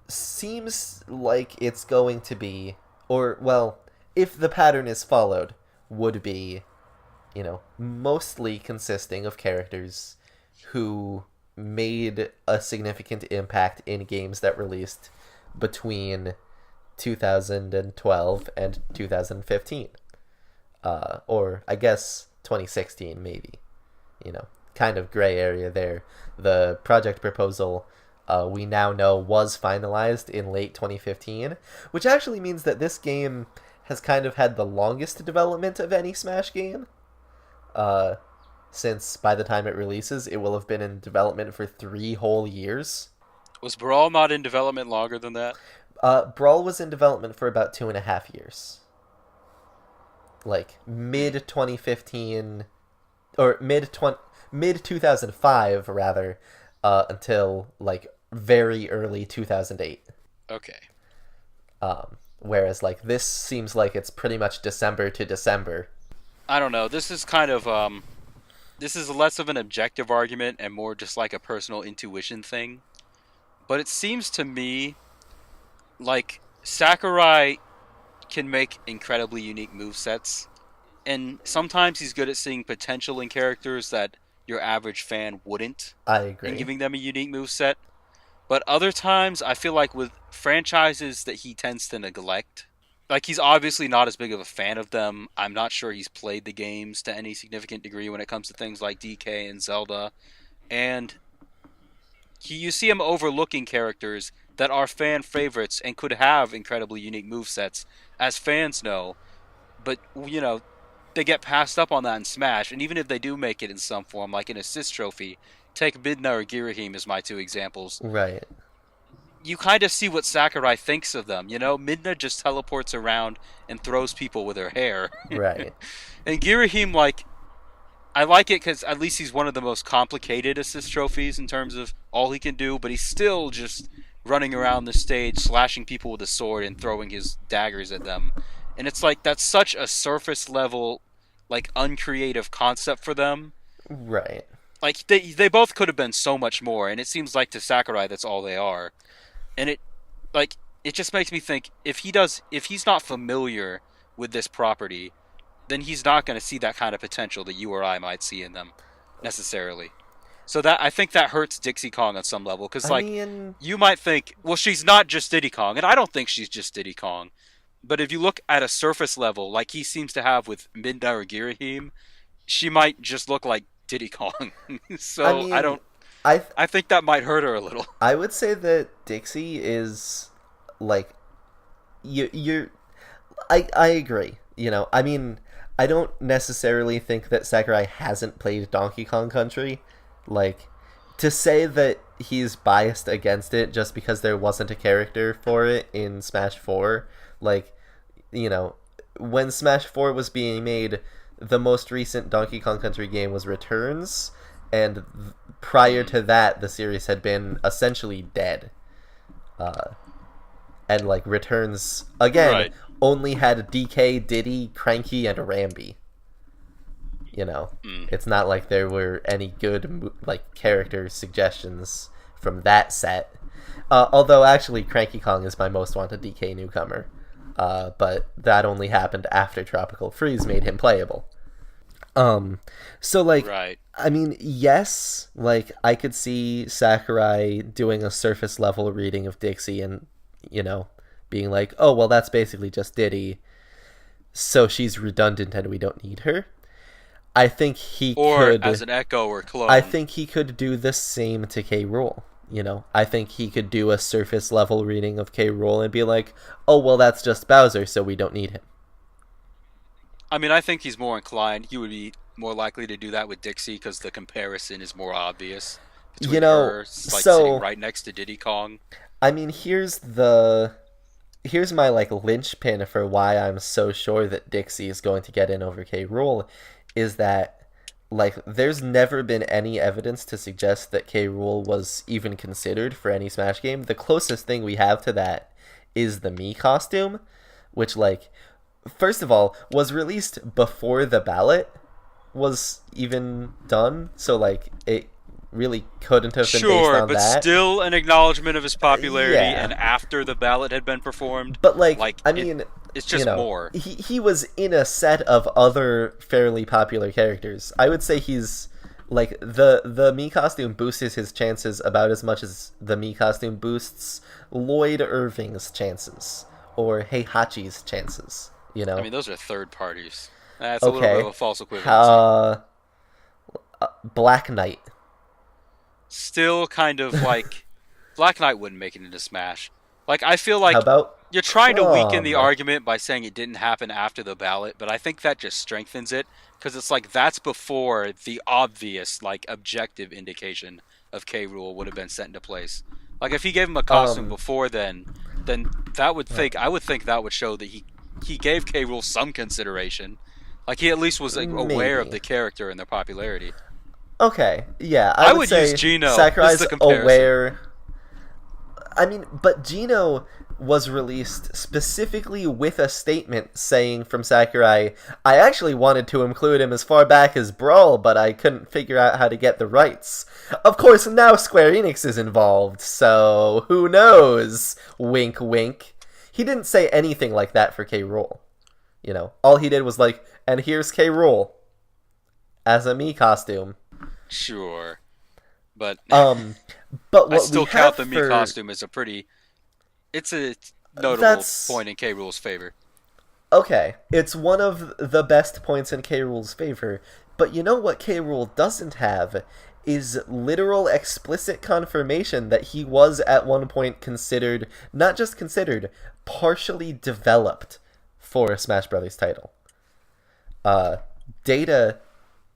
S1: seems like it's going to be, or, well, if the pattern is followed, would be, mostly consisting of characters who made a significant impact in games that released between 2012 and 2015. Or, I guess, 2016, maybe. Kind of gray area there. The project proposal, we now know, was finalized in late 2015, which actually means that this game has kind of had the longest development of any Smash game. Since by the time it releases, it will have been in development for 3 whole years.
S2: Was Brawl not in development longer than that?
S1: Brawl was in development for about 2.5 years. Like, mid 2015, or mid 2005 rather, until, like, very early 2008.
S2: Okay.
S1: Whereas, like, this seems like it's pretty much December to December.
S2: I don't know. This is kind of this is less of an objective argument and more just like a personal intuition thing. But it seems to me like Sakurai can make incredibly unique movesets, and sometimes he's good at seeing potential in characters that your average fan wouldn't.
S1: I agree.
S2: And giving them a unique moveset. But other times, I feel like with franchises that he tends to neglect, like, he's obviously not as big of a fan of them. I'm not sure he's played the games to any significant degree when it comes to things like DK and Zelda. And you see him overlooking characters that are fan favorites and could have incredibly unique movesets, as fans know. But, they get passed up on that in Smash. And even if they do make it in some form, like an assist trophy, take Midna or Girahim as my 2 examples.
S1: Right.
S2: You kind of see what Sakurai thinks of them, Midna just teleports around and throws people with her hair.
S1: Right.
S2: And Girahim, like, I like it because at least he's one of the most complicated assist trophies in terms of all he can do, but he's still just running around the stage, slashing people with a sword and throwing his daggers at them. And it's like, that's such a surface level, like, uncreative concept for them.
S1: Right.
S2: Like, they both could have been so much more, and it seems like to Sakurai that's all they are. And it just makes me think, if he's not familiar with this property, then he's not going to see that kind of potential that you or I might see in them, necessarily. So that, I think that hurts Dixie Kong on some level, because, you might think, well, she's not just Diddy Kong, and I don't think she's just Diddy Kong. But if you look at a surface level, like he seems to have with Midna or Girahim, she might just look like Diddy Kong. So I think that might hurt her a little.
S1: I would say that Dixie is, like, I agree. I mean, I don't necessarily think that Sakurai hasn't played Donkey Kong Country. Like, to say that he's biased against it just because there wasn't a character for it in Smash 4, like, you know, when Smash 4 was being made, the most recent Donkey Kong Country game was Returns, and prior to that, the series had been essentially dead. And, like, Returns, again, only had DK, Diddy, Cranky, and Rambi. You know, it's not like there were any good, like, character suggestions from that set. Although, actually, Cranky Kong is my most wanted DK newcomer. But that only happened after Tropical Freeze made him playable. So, like, I mean, yes, like, I could see Sakurai doing a surface level reading of Dixie and, you know, being like, oh, well, that's basically just Diddy, so she's redundant and we don't need her. I think he could...
S2: Or as an echo or clone.
S1: I think he could do the same to K. Rool. You know, I think he could do a surface level reading of K. Rool and be like, oh, well, that's just Bowser, so we don't need him.
S2: I mean, I think he's more inclined. He would be more likely to do that with Dixie because the comparison is more obvious between, you know, her, like, sitting right next to Diddy Kong.
S1: I mean, here's my, like, linchpin for why I'm so sure that Dixie is going to get in over K. Rool, is that, like, there's never been any evidence to suggest that K. Rool was even considered for any Smash game. The closest thing we have to that is the Mii costume, which, like, first of all, was released before the ballot was even done, so, like, it really couldn't have been based on that. Sure,
S2: but still an acknowledgement of his popularity, and after the ballot had been performed.
S1: But, like I mean...
S2: It's just, you know, more.
S1: He was in a set of other fairly popular characters. I would say he's, like, the Mii costume boosts his chances about as much as the Mii costume boosts Lloyd Irving's chances, or Heihachi's chances, you know?
S2: I mean, those are third parties. That's a little bit of a false equivalency.
S1: Black Knight.
S2: Still kind of, like, Black Knight wouldn't make it into Smash. Like, I feel like...
S1: How about
S2: you're trying to weaken the argument by saying it didn't happen after the ballot, but I think that just strengthens it, because it's like that's before the obvious, like, objective indication of K. Rool would have been set into place. Like, if he gave him a costume before then that would I would think that would show that he gave K. Rool some consideration. Like, he at least was, like, aware of the character and their popularity.
S1: Okay, yeah, I would say
S2: use Geno.
S1: Sakurai's aware. I mean, but Geno was released specifically with a statement saying from Sakurai, I actually wanted to include him as far back as Brawl, but I couldn't figure out how to get the rights. Of course, now Square Enix is involved, so who knows? Wink, wink. He didn't say anything like that for K. Rool. You know, all he did was like, and here's K. Rool as a Mii costume.
S2: Sure. But
S1: what
S2: I still
S1: we
S2: count
S1: have
S2: the Mii costume as it's a notable point in K. Rool's favor.
S1: Okay, it's one of the best points in K. Rool's favor, but you know what K. Rool doesn't have is literal explicit confirmation that he was at one point considered, not just considered, partially developed for a Smash Brothers title. Data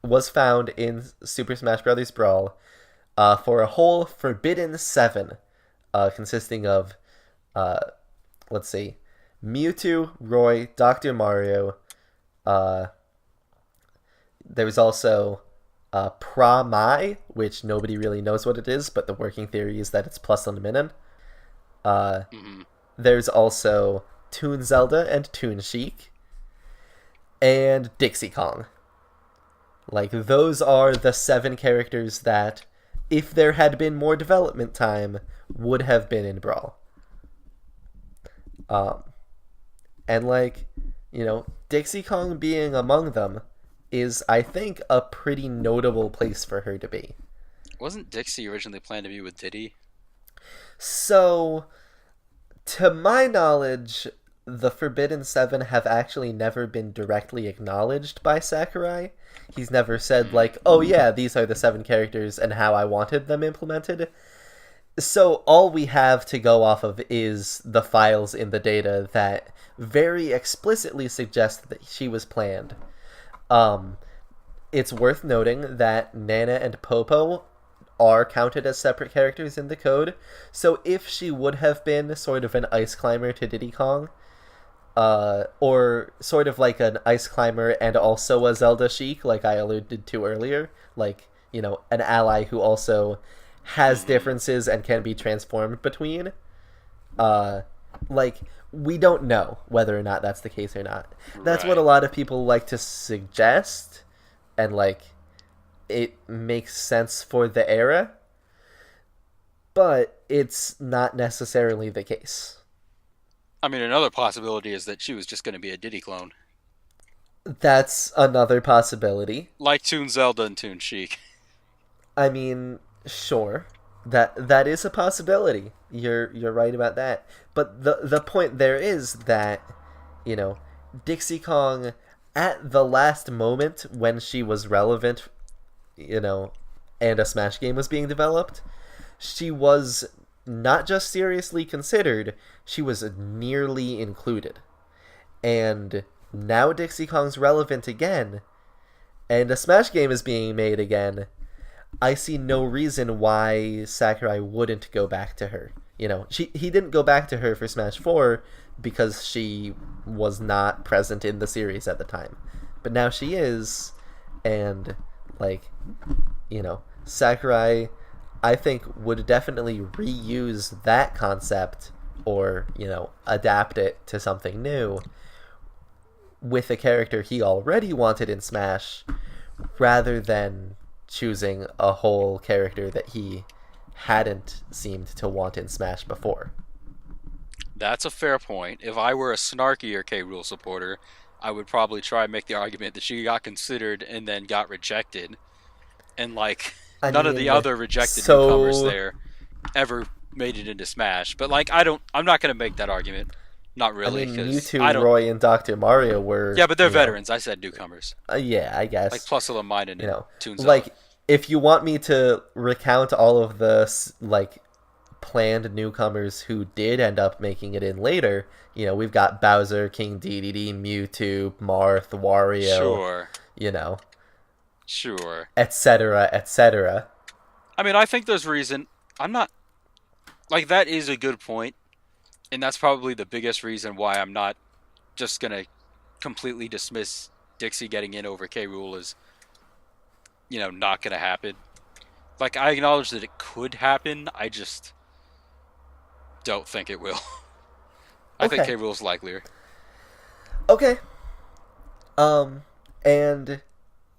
S1: was found in Super Smash Bros. Brawl for a whole Forbidden 7, consisting of, let's see, Mewtwo, Roy, Dr. Mario. There was also Pra-Mai, which nobody really knows what it is, but the working theory is that it's plus unlimited. There's also Toon Zelda and Toon Sheik. And Dixie Kong. Like, those are the 7 characters that, if there had been more development time, would have been in Brawl. And, like, you know, Dixie Kong being among them is, I think, a pretty notable place for her to be.
S2: Wasn't Dixie originally planned to be with Diddy?
S1: So, to my knowledge, the Forbidden 7 have actually never been directly acknowledged by Sakurai. He's never said, like, oh yeah, these are the 7 characters and how I wanted them implemented. So all we have to go off of is the files in the data that very explicitly suggest that she was planned. It's worth noting that Nana and Popo are counted as separate characters in the code. So if she would have been sort of an ice climber to Diddy Kong, or sort of like an ice climber and also a Zelda Sheik, like I alluded to earlier, like, you know, an ally who also has differences and can be transformed between, like, we don't know whether or not that's the case or not. That's what a lot of people like to suggest, and, like, it makes sense for the era, but it's not necessarily the case.
S2: I mean, another possibility is that she was just going to be a Diddy clone.
S1: That's another possibility.
S2: Like Toon Zelda and Toon Sheik.
S1: I mean, sure. That is a possibility. You're right about that. But the point there is that, you know, Dixie Kong, at the last moment when she was relevant, you know, and a Smash game was being developed, she was not just seriously considered, she was nearly included. And now Dixie Kong's relevant again, and a Smash game is being made again. I see no reason why Sakurai wouldn't go back to her. You know, he didn't go back to her for Smash 4 because she was not present in the series at the time. But now she is, and, like, you know, Sakurai, I think, would definitely reuse that concept, or, you know, adapt it to something new with a character he already wanted in Smash, rather than choosing a whole character that he hadn't seemed to want in Smash before.
S2: That's a fair point. If I were a snarkier K. Rool supporter, I would probably try and make the argument that she got considered and then got rejected. And, like, none of the other rejected newcomers there ever made it into Smash. But, like, I'm not going to make that argument. Not really.
S1: I mean, Mewtwo, Roy, and Dr. Mario were...
S2: Yeah, but they're veterans. I said newcomers.
S1: Yeah, I guess.
S2: Like, plus Minor and Toon Zelda.
S1: Like, if you want me to recount all of the, like, planned newcomers who did end up making it in later, you know, we've got Bowser, King Dedede, Mewtwo, Marth, Wario.
S2: Sure.
S1: You know.
S2: Sure.
S1: Etc., etc.
S2: I mean, I think there's reason. I'm not... Like, that is a good point. And that's probably the biggest reason why I'm not just going to completely dismiss Dixie getting in over K. Rool as, you know, not going to happen. Like, I acknowledge that it could happen. I just don't think it will. I think K. Rool's likelier.
S1: Okay. And,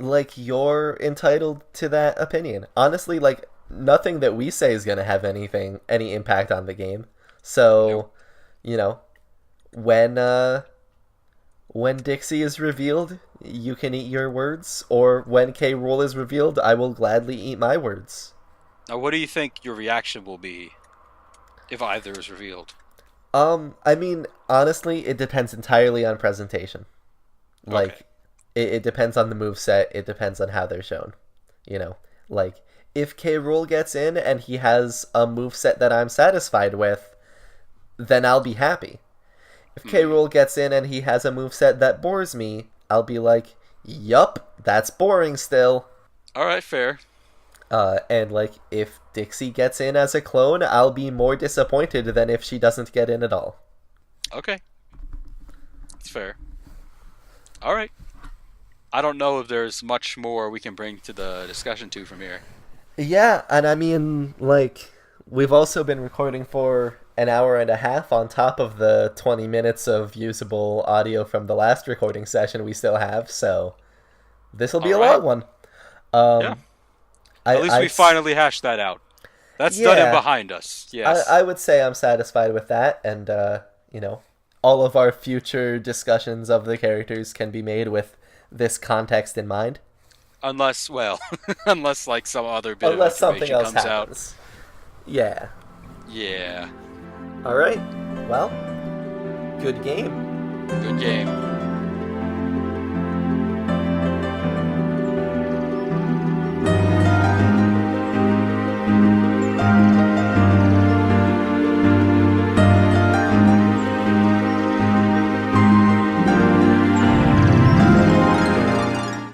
S1: like, you're entitled to that opinion. Honestly, like, nothing that we say is going to have any impact on the game. So... Nope. You know, when Dixie is revealed, you can eat your words, or when K. Rool is revealed, I will gladly eat my words.
S2: Now, what do you think your reaction will be if either is revealed?
S1: I mean, honestly, it depends entirely on presentation. Like, it depends on the moveset, it depends on how they're shown. You know, like, if K. Rool gets in and he has a moveset that I'm satisfied with, then I'll be happy. If K. Rool gets in and he has a moveset that bores me, I'll be like, yup, that's boring still.
S2: Alright, fair.
S1: And, like, if Dixie gets in as a clone, I'll be more disappointed than if she doesn't get in at all.
S2: Okay. It's fair. Alright. I don't know if there's much more we can bring to the discussion from here.
S1: Yeah, and I mean, like, we've also been recording for an hour and a half on top of the 20 minutes of usable audio from the last recording session we still have, so this will be a long one.
S2: Yeah. At least we finally hashed that out. That's done and behind us. Yes.
S1: I would say I'm satisfied with that, and, you know, all of our future discussions of the characters can be made with this context in mind.
S2: Unless, well, unless, like, some other bit of information comes out.
S1: Yeah.
S2: Yeah.
S1: All right. Well, good game.
S2: Good game.